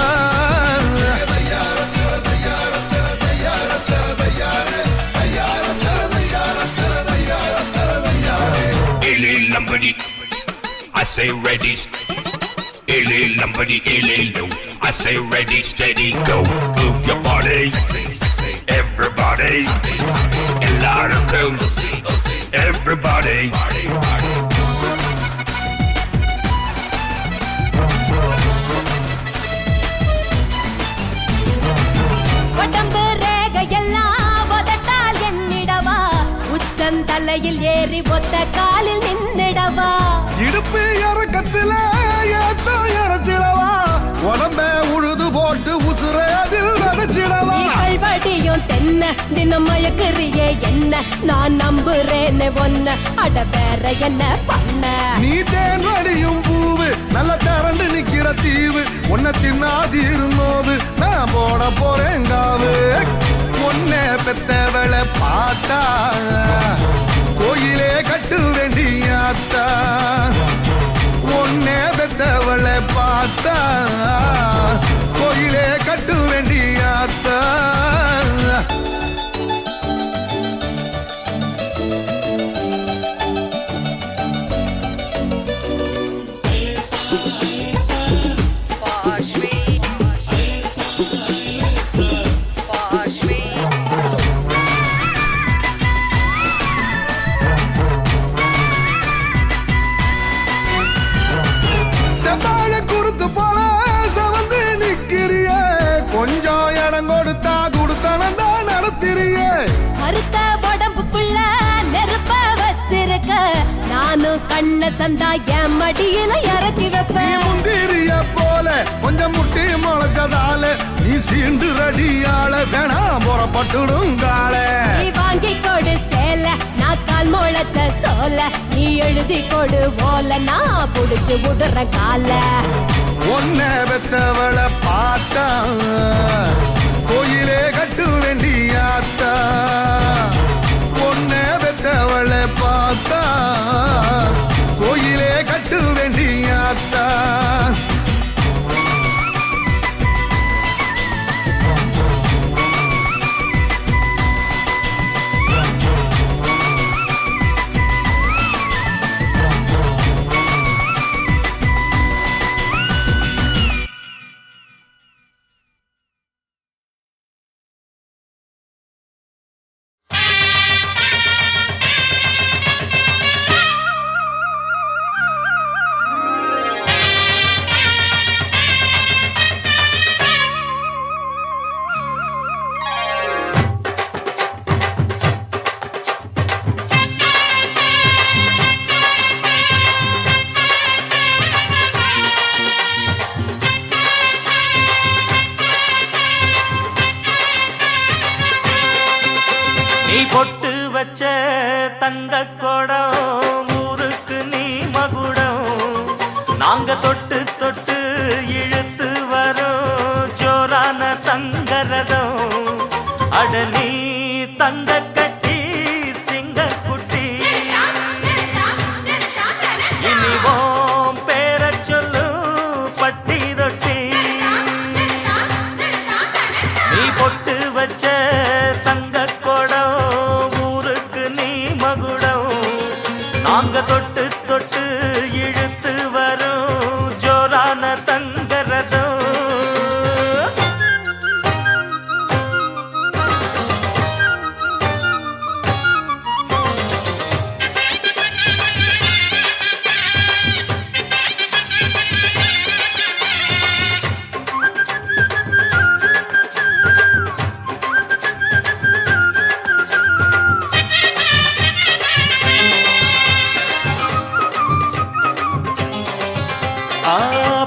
I say ready, illy lumbody, illy low. I say ready, steady, go. Move your body, everybody. A lot of cool, everybody. உடம்பு ரேகையெல்லாம் உதட்டால் எண்ணிடவா உச்சந்தலையில் ஏறி ஒத்த காலில் நின்னிடவா இடுப்பு இறக்கத்துல ஏத்த இறச்சிடவா உடம்ப உழுது போட்டு உசுர அதில் நடிச்சிடவா வடியும் தென்ன தினம் மயக்குறியே என்ன நான் நம்புறேன்னு ஒன்ன அட வேற என்ன பண்ண நீ தேன் வடியும் பூவு நல்ல தரண்டு நிக்கிற தீவு உன்னை தின்னாதீரு நோவு நான் போட போறேன் காவு உன்னை பெத்தவளை பார்த்தா கோயிலே கட்டு வேண்டியாத்தா உன்னை பெத்தவளை பார்த்தா கோயிலே கட்டு வேண்டியாத்தா மனசந்தா என் மடியில இறக்கி நீ வைப்பேன் முந்திரிய போல கொஞ்சம் முட்டி முளைச்சதால நீ சீண்டு ரடியால வேணா புறப்பட்டுடுங்கால நீ வாங்கி கொடு சேல நான் கால் முளைச்ச சோல நீ எழுதி கொடு ஓல நான் புடிச்சு விடுற கால ஒன்ன பெத்தவளை பார்த்தா கோயிலே கட்டு வேண்டியாத்தா ஒன்ன பெத்தவளை பார்த்தா கோயிலே கட்டு வேண்டியாத்தா நீ பொட்டு வச்ச தங்க குடம் ஊருக்கு நீ மகுடம் நாங்க தொட்டு தொட்டு இழுத்து வரோம் ஜோரான தங்கரதம் அட நீ தங்க கட்டி சிங்க குட்டி இனிவோம் பேர சொல்லு பட்டி ரொட்டி நீ பொட்டு வச்ச தங்க குடம் ஊருக்கு நீ மகுடம் நாங்க தொட்டு தொட்டு இழுத்து வரும் ஜோரான தங்கரதம்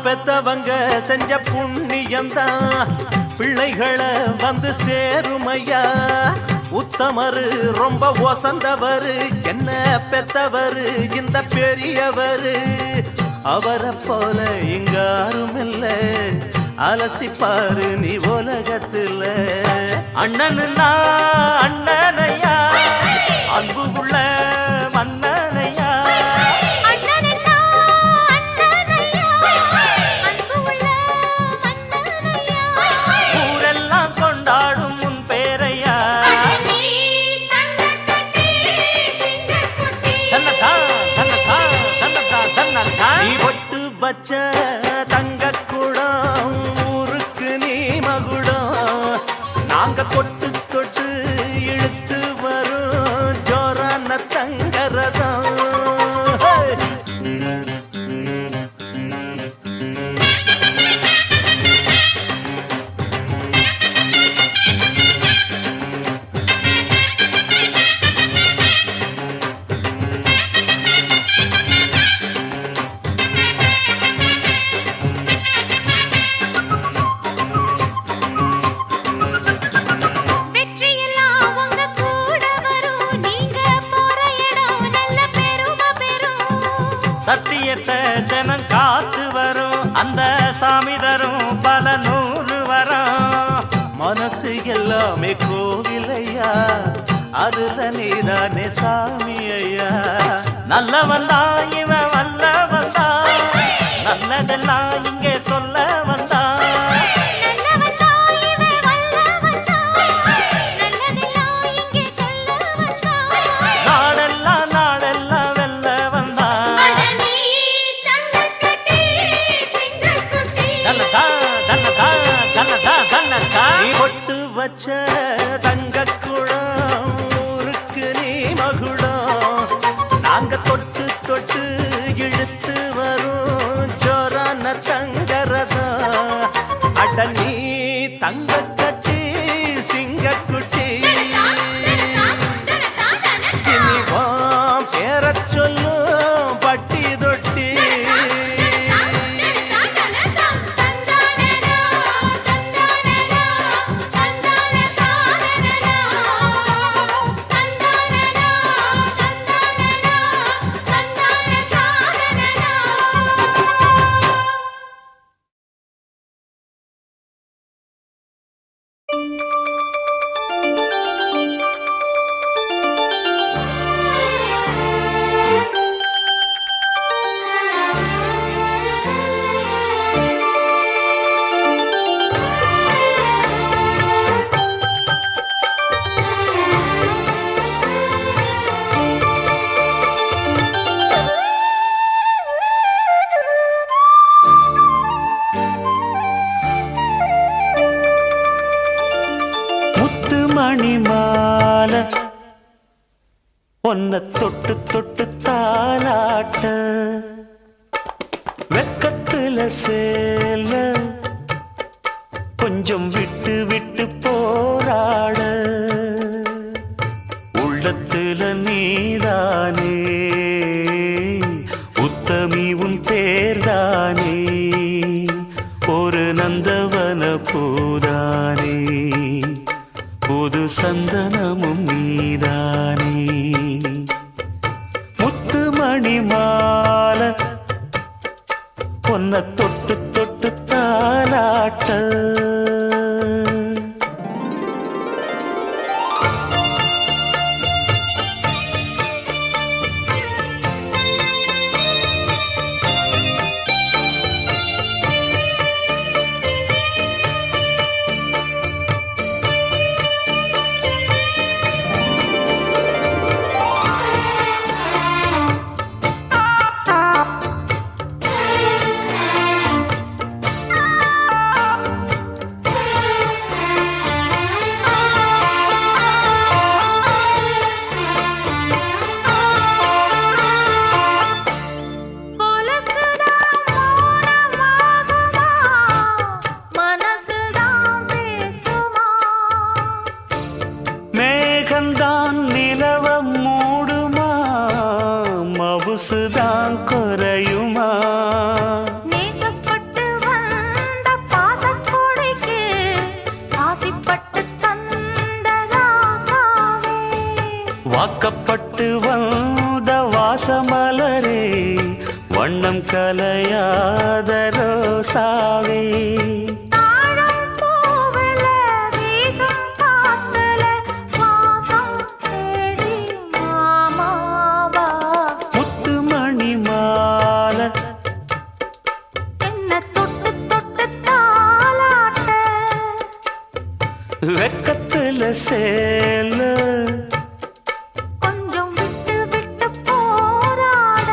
பெத்தவங்க செஞ்ச புண்ணியம்தான் பிள்ளைகளை வந்து சேருமையா உத்தமரு ரொம்ப ஒசந்தவரு என்ன பெத்தவரு இந்த பெரியவரு அவரை போல இங்க யாரும் இல்ல அலசிப்பாரு நீ உலகத்துல அண்ணனுன்னா அண்ணனையா அன்புக்குள்ள மன்னனையா ஊரெல்லாம் கொண்டாடும் உன் பேரையா நீ ஒட்டு வச்ச தங்க குடம் ஊருக்கு நீ மகுடம் நாங்க தொட்டு தொட்டு இழுத்து வரும் ஜோரான தங்கரதம் சத்தியத்தை தினம் காத்து வரும் அந்த சாமி தரும் பல நூறு வரும் மனசு எல்லாமே கோவிலையா அதுல நீதானே சாமி ஐயா நல்லவன் தான் இவன் வல்லவன் தான் நல்லதெல்லாம் இங்கே சொல்ல வந்தான் பொட்டு வச்ச தங்க குடம் ஊருக்கு நீ மகுடம் நாங்க தொட்டு தொட்டு இழுத்து வரும் ஜோரான தங்கரதம் அட நீ தங்க கட்டி சிங்க குட்டி இனிவாம் பேர சொல்லும் பட்டி வெக்கத்துல சேல கொஞ்சம் விட்டு விட்டு போராட உள்ளத்துல நீதானே உத்தமி உன் பேர்தானே ஒரு நந்தவன பூதானே புது சந்தனமும் நீதானே முத்துமணி மால பொன்ன தொட்டு தொட்டு தாலாட்ட மேகந்தான் நிலவம் மூடுமா மவுசுதான் குறையுமா நேசப்பட்டு வந்த பாசக்கொடைக்கு ஆசைப்பட்டு தந்த ராசாவே வாக்கப்பட்டு வந்த வாசமலரே வண்ணம் கலையாத ரோசாவே தாழம் பூவுல வீசும் காத்துல வாசம் தேடி மாமாவா முத்துமணி மால என்ன தொட்டு தொட்டு தாலாட்ட வெக்கத்துல சேல கொஞ்சம் விட்டு விட்டு போராட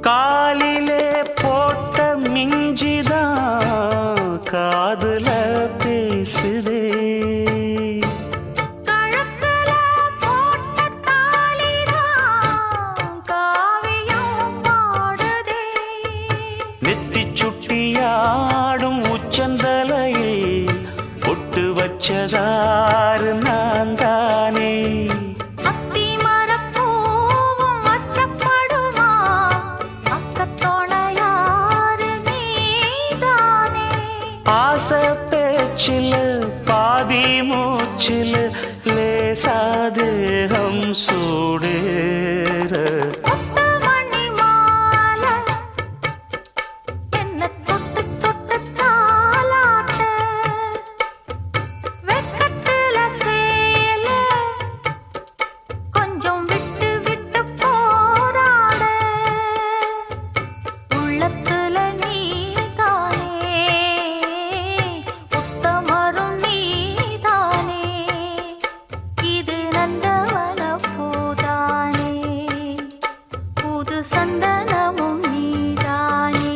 காலிலே போட்ட மிஞ்சிதான் காதுல பேசுதே கழுத்துல போட்ட தாலிதான் காவியம் பாடுதே நெத்தி சுட்டியாடும் உச்சந்தலையில் பொட்டு வச்சதாறு நான் தானே அத்தி மரப்பூவும் அச்சப்படுமா அக்கத்தோட யாரு நீதானே ஆசை பேச்சில் பாதி மூச்சில் லேசாதேகம் சூடேற முத்துமணி மாலை என்ன தொட்டு தொட்டு தாலாட்ட வெக்கத்துல சேல கொஞ்சம் விட்டு விட்டு போராட உள்ளத்துல நீதானே உத்தமரும் நீதானே இது நந்தவன பூதானே புது சந்தனமும் நீதானே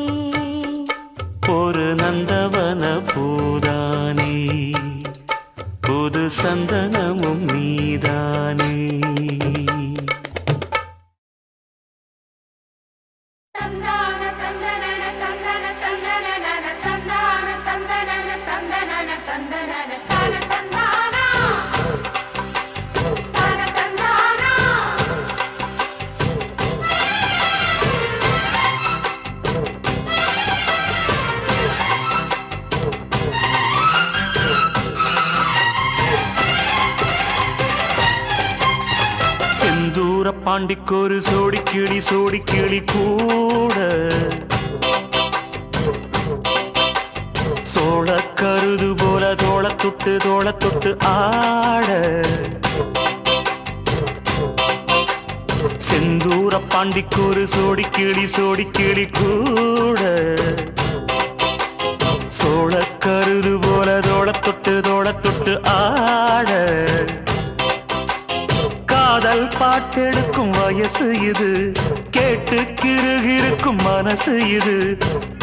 ஒரு நந்தவன பூதானே புது சந்தனமும் நீதானே தந்தான தந்தனன தந்தன தந்தனன தந்தான தந்தனன தந்தனன தந்தனன தான தந்தானா தான தந்தானா செந்தூர பாண்டிக்கொரு சோடி கிளி கூட சோழ கருது போல தோள தொட்டு ஆட செந்தூர பாண்டிக்கூறு சோடி கிளி கூட சோழ கருது போல தோட தொட்டு ஆட காதல் பாட்டெடுக்கும் வயசு இது கேட்டு கிருகிருக்கும் மனசு இது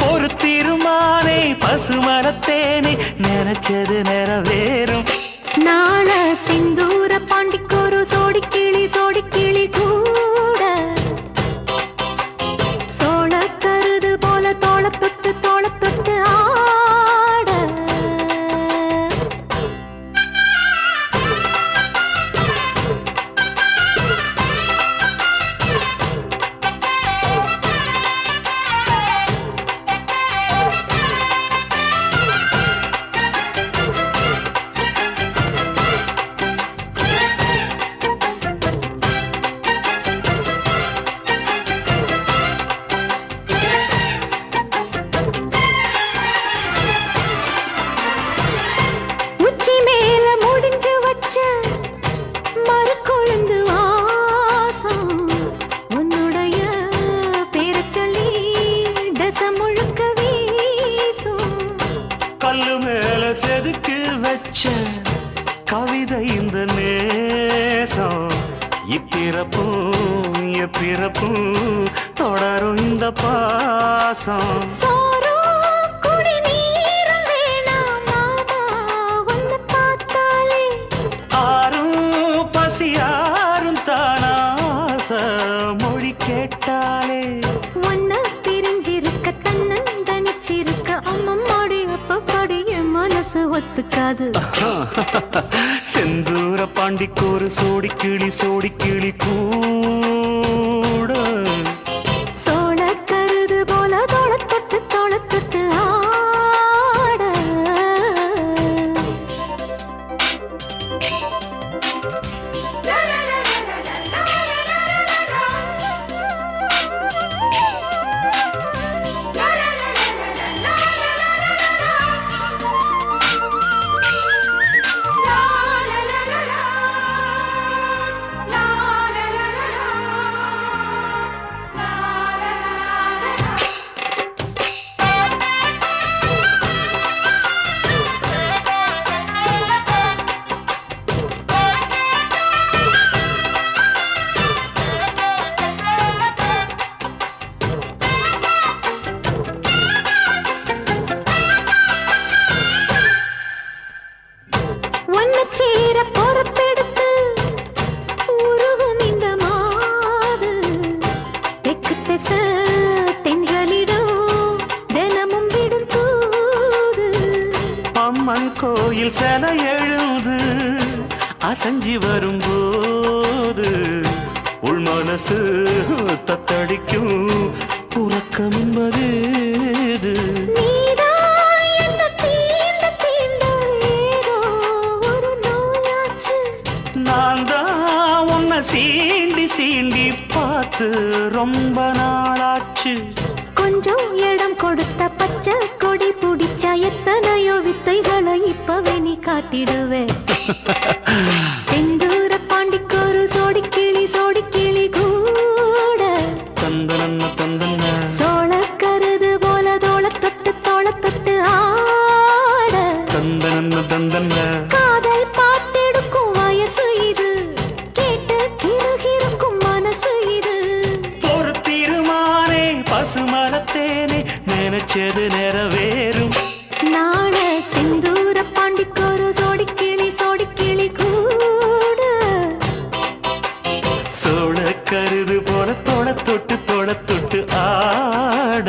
ஒரு தீர்மானே பசுமரத்தேனே நினைச்சது நிறைவேறும் நாள சிந்தூர பாண்டிக்கோரு சோடி கிளி கூட சோழ கருது போல தோள தொட்டு ஆட கல்லு மேல செதுக்கு வச்ச கவிதை இந்த நேசம் இப்பிறப்பும் எப்பிறப்பும் தொடரும் இந்த பாசம் ஆரும் பசியாரும் தானாச மொழி கேட்டாலே ஒன்ன பிரிஞ்சிருக்க தன்னந்தனிச்சிருக்க அம்மம்மாடி அப்பப்படி என் மனசு ஒத்துக்காது செந்தூர பாண்டிக்கோரு சோடி கிளி கூட சோழ கருது போல தோள தொட்டு ஆட கோயில் சில எழுது அசஞ்சி வரும்போது உள் மனசு தத்தடிக்கும் உறக்கம் என்பது நான் தான் உன்னை சீண்டி பார்த்து ரொம்ப நாளாச்சு கொஞ்சம் இடம் கொடுத்த பச்சை கொடி பிடிச்சா எத்தனையோ வித்தைகளை இப்பவே நீ காட்டிடுவே செந்தூர பாண்டிக்கோரு சோடி கிளி கூட தந்தன சோழ கருது போல தோள தொட்டு ஆட தந்தன காதல் பாட்டெடுக்கும் வயசு இது கேட்டு கிருகிருக்கும் மனசு இது ஒரு தீர்மானே பசுமரத்தேனே நினைச்சது நிறைவேறும் நாள சிந்தூர பாண்டிக்கோரு சோடி கிளி கூட சோழ கருது போல தோள தொட்டு ஆட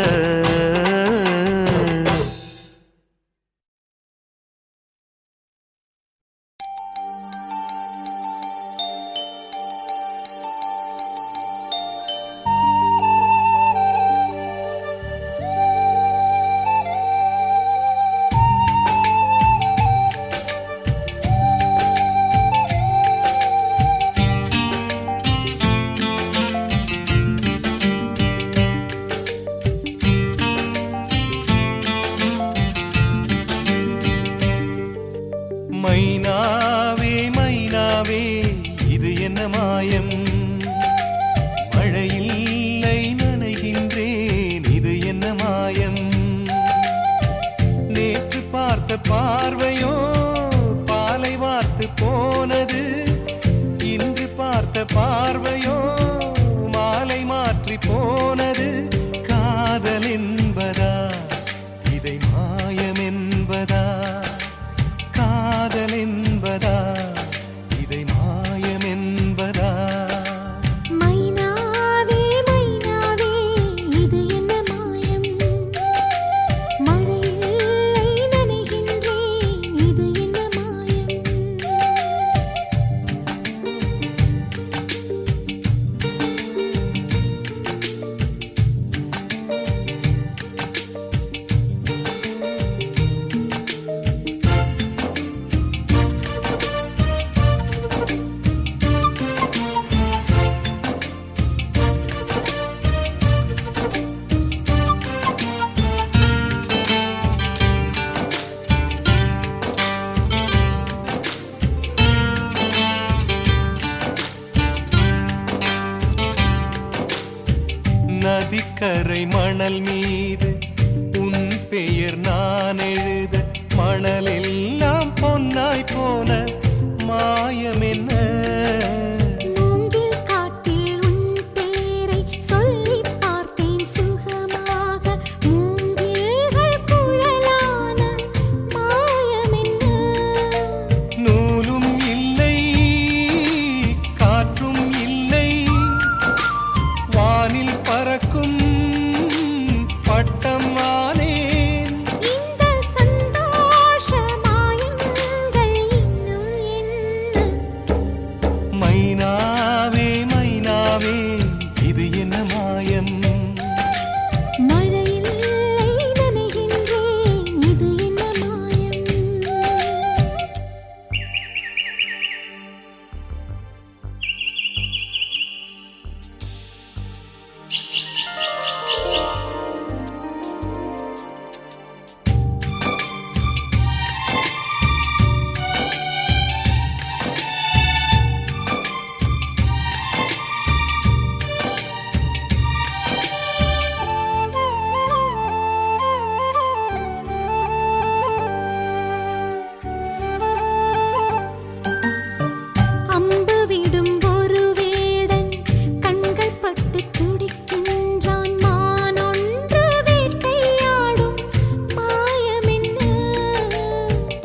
மைனாவே மைனாவே இது என்ன மாயம் பார்வையோ பாலை வார்த்து போனது, இன்று பார்த்த பார்வையோ மாலை மாற்றி போனது. காதல் என்பதா இதை மாயம் என்பதா? காதல் என்பதா இதை மாயம் என்பதா? மைனாவே மைனாவே இது என்ன மாயம்? மழையில்லை நனைகின்றேன் இது என்ன மாயம்? நதிக்கரை மணல் மீது உன் பெயர் நான் எழுத, மணலெல்லாம் பொன்னாய் போன மாயம் என்ன? மூங்கில் காட்டில் உன் பேரை சொல்லிப் பார்த்தேன் சுகமாக, மூங்கில்கள் குழலான மாயம் என்ன? நூலும் இல்லை காற்றும் இல்லை, வானில் பறக்கும் பட்டம் ஆனேன். இந்த சந்தோஷ மாயங்கள் இன்னும் என்ன? மைனாவே மைனாவே இது என்ன மாயம்? மழையில்லை நனைகின்றேன் இது என்ன மாயம்? அம்பு விடும் ஒரு வேடன் கண்கள் பட்டு துடிக்கின்றான், மான் ஒன்று வேட்டையாடும் மாயம் என்ன?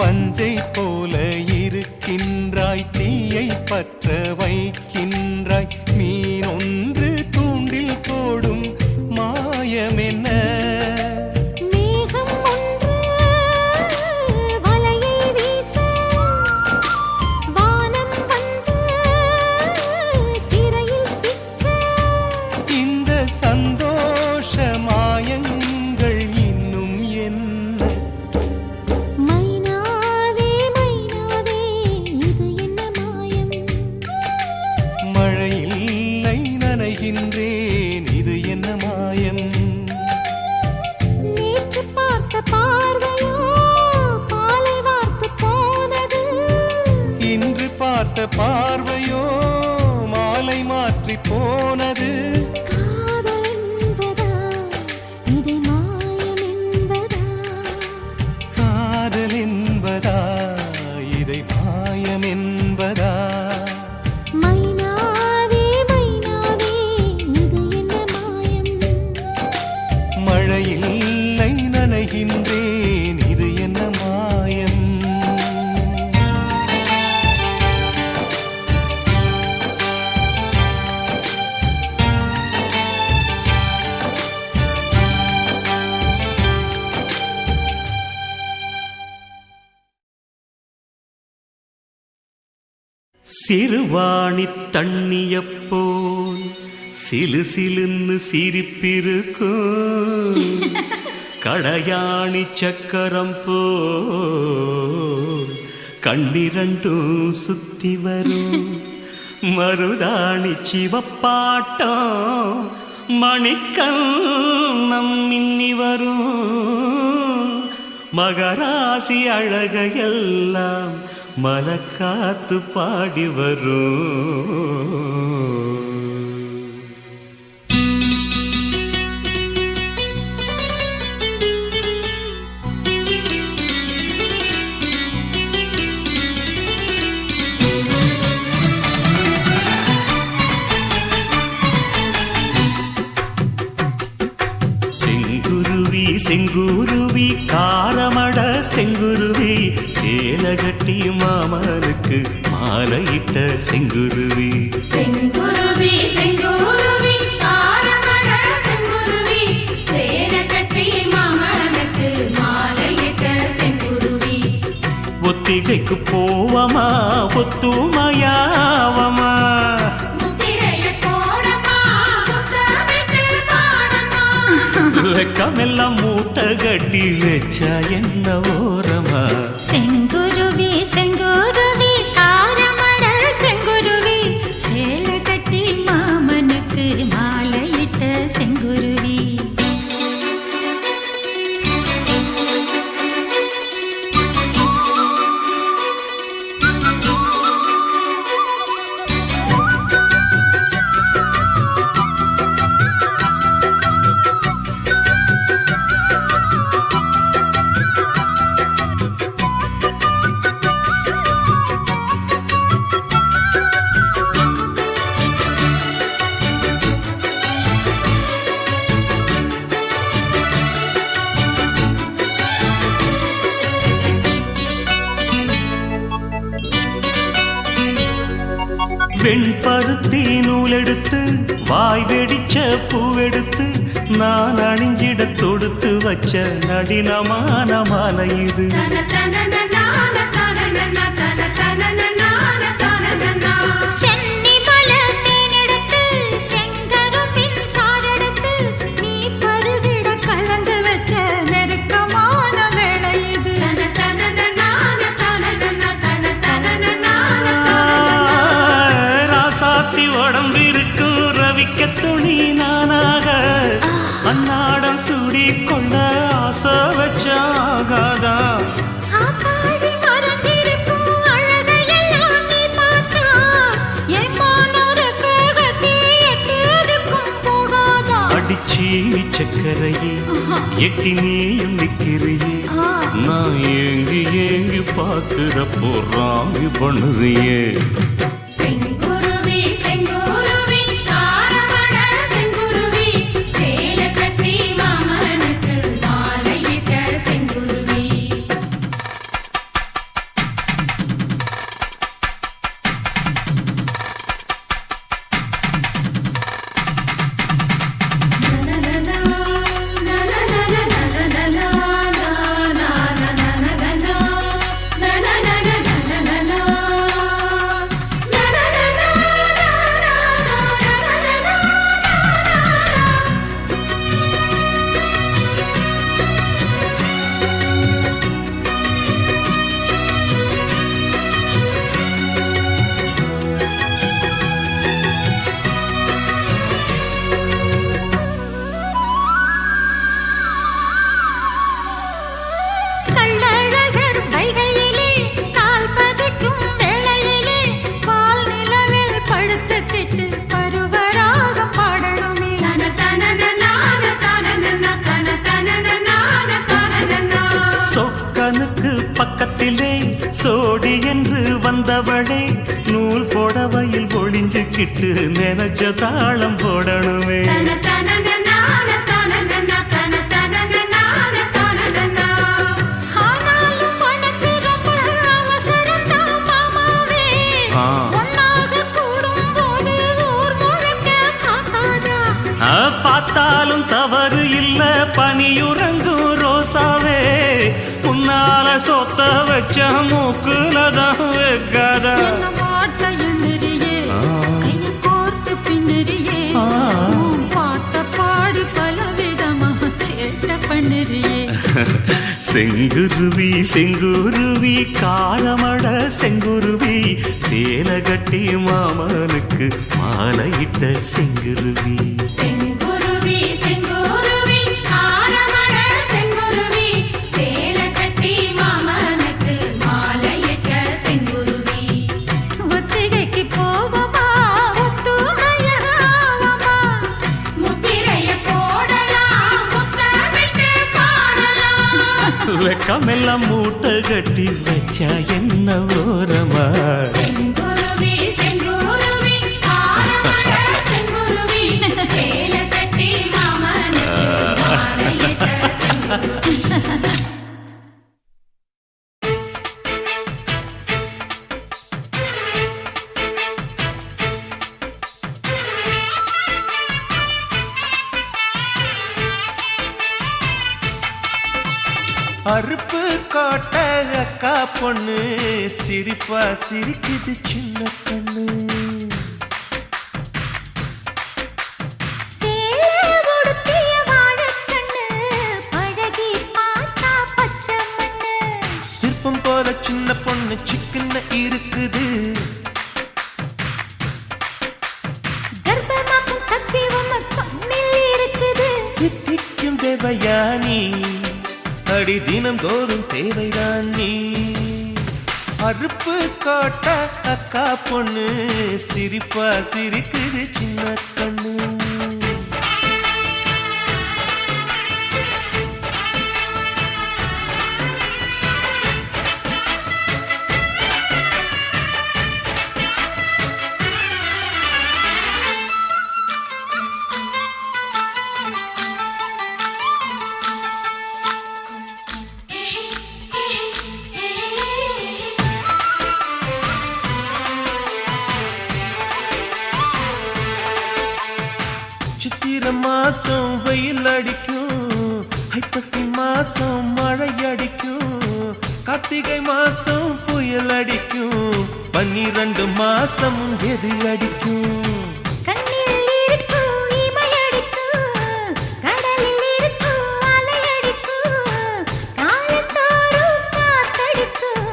பஞ்சை போல இருக்கின்றாய், தீயை பற்ற வைக்கின்றாய், மீன் ஒன்று தூண்டில் போடும் மாயம் என்ன? மேகம் ஒன்று வலையை வீச, வானம் வந்து சிறையில் சிக்க. இந்த சந்தோஷ மாயங்கள் இன்னும் என்ன? மைனாவே மைனாவே இது என்ன மாயம்? மழையில்லை நனைகின்றேன் இது என்ன மாயம்? நேற்று பார்த்த பார்வையோ பாலை வார்த்து போனது, இன்று பார்த்த பார்வையோ மாலை மாற்றி போனது. காதல் என்பதா இதை மாயம் என்பதா? காதல் என்பதா இதை மாயம் என்பதா? மைனாவே மைனாவே இது என்ன மாயம்? மழையில்லை நனைகின்றேன் இது என்ன மாயம்? சிறுவாணி தண்ணியப்போல் சிலு சிலுன்னு சிரிப்பிருக்கும், கடையாணி சக்கரம் போல் கண்ணிரண்டும் சுத்தி வரும், மருதாணி சிவப்பாட்டம் மணிக்கண்ணம் மின்னி வரும், மகராசி அழகையெல்லாம் மலக்காத்து பாடி வரும். மாமனுக்கு மாலையிட்ட செங்குருவி செங்குருவி செங்குருவி காரமட செங்குருவி சேர கட்டி மாமனுக்கு மாலையிட்ட செங்குருவி ஒத்திகைக்கு போவமா ஒத்துமையாவமா முத்திரைய போடமா முத்தமிட்டு பாடமா வெக்கமெல்லாம் மூட்டை கட்டி வச்சா என்ன ஓரமா செங்குருவி செங்குருவி காரமட செங்குருவி சேல கட்டி மாமனுக்கு மாலையிட்ட செங்குருவி வெண்பருத்தி நூலெடுத்து வாய் வெடிச்ச பூவெடுத்து நான் அணிஞ்சிட தொடுத்து வச்ச நடினமான மாலை இது சென்னி மல தேனெடுத்து செங்கரும்பின் சாரெடுத்து நீ பருகிட கலந்து வச்ச நெருக்கமான வேளை இது ராசாத்தி உடம்பிருக்கும் ரவிக்க துணி நானாக அன்னாடம் சூடி கொள்ள ஆசை வச்சாகாதா ஆத்தாடி மறந்திருக்கும் அழகையெல்லாம் நீ பார்த்தா என் மானோருக்கு கட்டி எட்டதுக்கும் போகாதா அடிச்சி சக்கரையே எட்டி நீயும் நிக்கிறியே நான் ஏங்கி ஏங்கி பார்க்கிறப்போ ராமி பண்ணுறியே செங்குருவி செங்குருவி காரமட செங்குருவி சேல கட்டி மாமனுக்கு மாலையிட்ட செங்குருவி கள்ளழகர் வைகையிலே கால் பதிக்கும் வேளையிலே பால் நிலவில் படுத்துக்கிட்டு பருவராகம் பாடணுமே சொக்கனுக்கு பக்கத்திலே சோடி என்று வந்தவளே நூல் போடவையில் ஒளிஞ்சுக்கிட்டு நினைச்ச தாளம் போடணுமே ஆனாலும் உனக்கு ரொம்ப அவசரம்தான் மாமாவே ஒன்னாக கூடும்போது ஊர் முழுக்க காக்காதா பார்த்தாலும் தவறு இல்ல பனியுறங்கும் ரோசாவே உன்னால சொத்த வச்ச மூக்குலதான் வைக்காதா என்ன மாட்ட எண்ணிரியே கையை கோர்த்து பின்னிரியே உன் பாட்ட பாடி பலவிதமாக சேட்டை பண்ணிரியே செங்குருவி செங்குருவி காரமட செங்குருவி சேல கட்டி மாமனுக்கு மாலையிட்ட செங்குருவி செங்குருவி செங்குருவி காரமட செங்குருவி சேல கட்டி மாமனுக்கு மாலையிட்ட செங்குருவி ஒத்திகைக்கு போவமா ஒத்துமையாவமா முத்திரைய போடலாம் முத்தமிட்டு பாடலாம் வெக்கமெல்லாம் மூட்டை கட்டி வச்சா என்ன ஓரமா செங்குருவி செங்குருவி காரமட செங்குருவி சேல கட்டி மாமனுக்கு மாலையிட்ட செங்குருவி அருப்பு கோட்ட அக்கா பொண்ணு சிரிப்பா சிரிக்குது சின்ன கண்ணு சிற்பம் போல சின்ன பொண்ணு சிக்கன இருக்குது கர்ப்பமாக்கும் சக்தி உம்ம கண்ணில் இருக்குது தித்திக்கும் தேவயானி அடி தினம் தோறும் தேவைதான் நீ அருப்பு கோட்ட அக்கா பொண்ணு சிரிப்பா சிரிக்குது சின்ன கண்ணு சித்திர மாசம் வெயில் அடிக்கும் ஐப்பசி மாசம் மழை அடிக்கும் கார்த்திகை மாசம் புயல் அடிக்கும் 12 மாசம் எது அடிக்கும் கண்ணில் இருக்கும் இமை அடிக்கும் கடலில் இருக்கும் அலை அடிக்கும் காலத்தோறும் காத்தடிக்கும்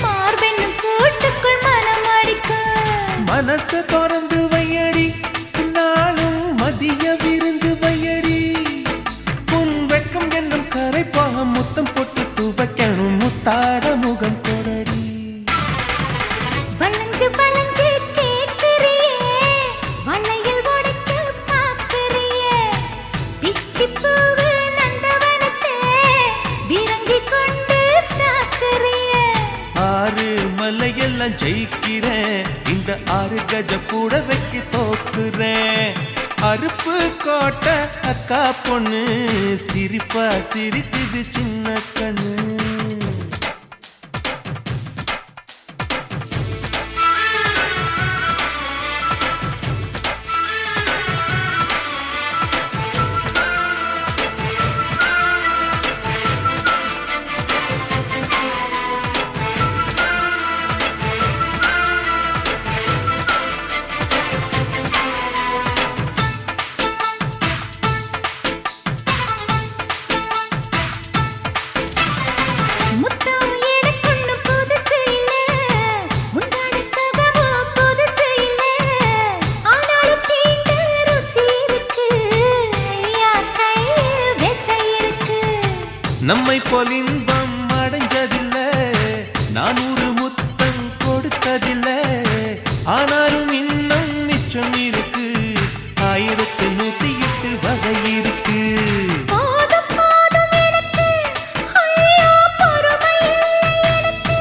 மார்பென்னும் கூட்டுக்குள் மனம் அடிக்கும் மனச திறந்து வையடி நாளும் மதிய விருந்து வையடி உன் வெட்கம் என்னும் கரைப்பாக முத்தம் போட்டு துவைக்கணும் முத்தாட முகம் கொடடி வளைஞ்சு வளைஞ்சு கேட்கிறியே வளையல் உடைக்க பார்க்கிறியே பிச்சி பூவு நந்தவனத்தே விரங்கி கொண்டு தாக்குறியே ஆறு மலையெல்லாம் ஜெயிக்கிறேன் இந்த 6 கஜ கூட வைக்க தோக்குறேன் அருப்பு கோட்டை அக்கா பொண்ணு சிரிப்பா சிரிக்குது சின்ன கண்ணு முத்தம் எனக்குன்னு புதுசு இல்ல முந்தான சுகமும் புதுசு இல்ல ஆனாலும் தீண்ட ருசி இருக்கு ஐயா கையில் விசை இருக்கு நம்மை போல் இன்பம் அடைஞ்சதில்ல 400 முத்தம் கொடுத்ததில்ல ஆனாலும் இன்னும் மிச்சம் இருக்கு 1108 வகை இருக்கு போதும் போதும் எனக்கு ஐயோ பொறுமை எனக்கு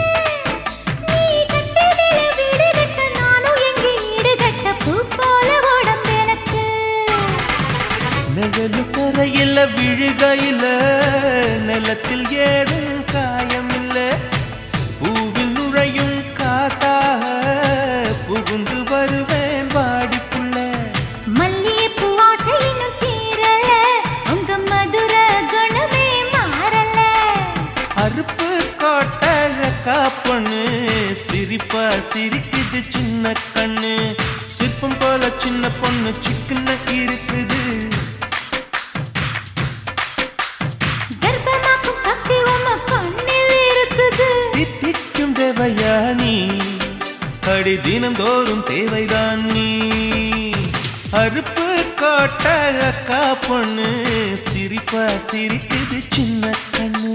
நீ கட்டினில வீடு கட்ட நானும் எங்கே ஈடு கட்ட பூ போல உடம்பு எனக்கு நிழலு கரையில விழுகையில நிலத்தில் ஏதும் காயமில்ல பூவில் நுழையும் காத்தாக புகுந்து வருவேன் வாடிக்குள்ள மல்லிகைப்பூ வாசை இன்னும் தீரல உங்க மதுர குணமே மாறல அருப்பு கோட்டை அக்கா பொண்ணு சிரிப்பா சிரிக்குது சின்ன கண்ணு சிற்பம் போல சின்ன பொண்ணு சிக்கன இருக்குது கர்ப்பமாக்கும் சக்தி உம்ம கண்ணில் இருக்குது தித்திக்கும் தேவயானி அடி தினம் தோறும் தேவைதான் நீ அருப்பு கோட்டை அக்கா பொண்ணு சிரிப்பா சிரிக்குது சின்ன கண்ணு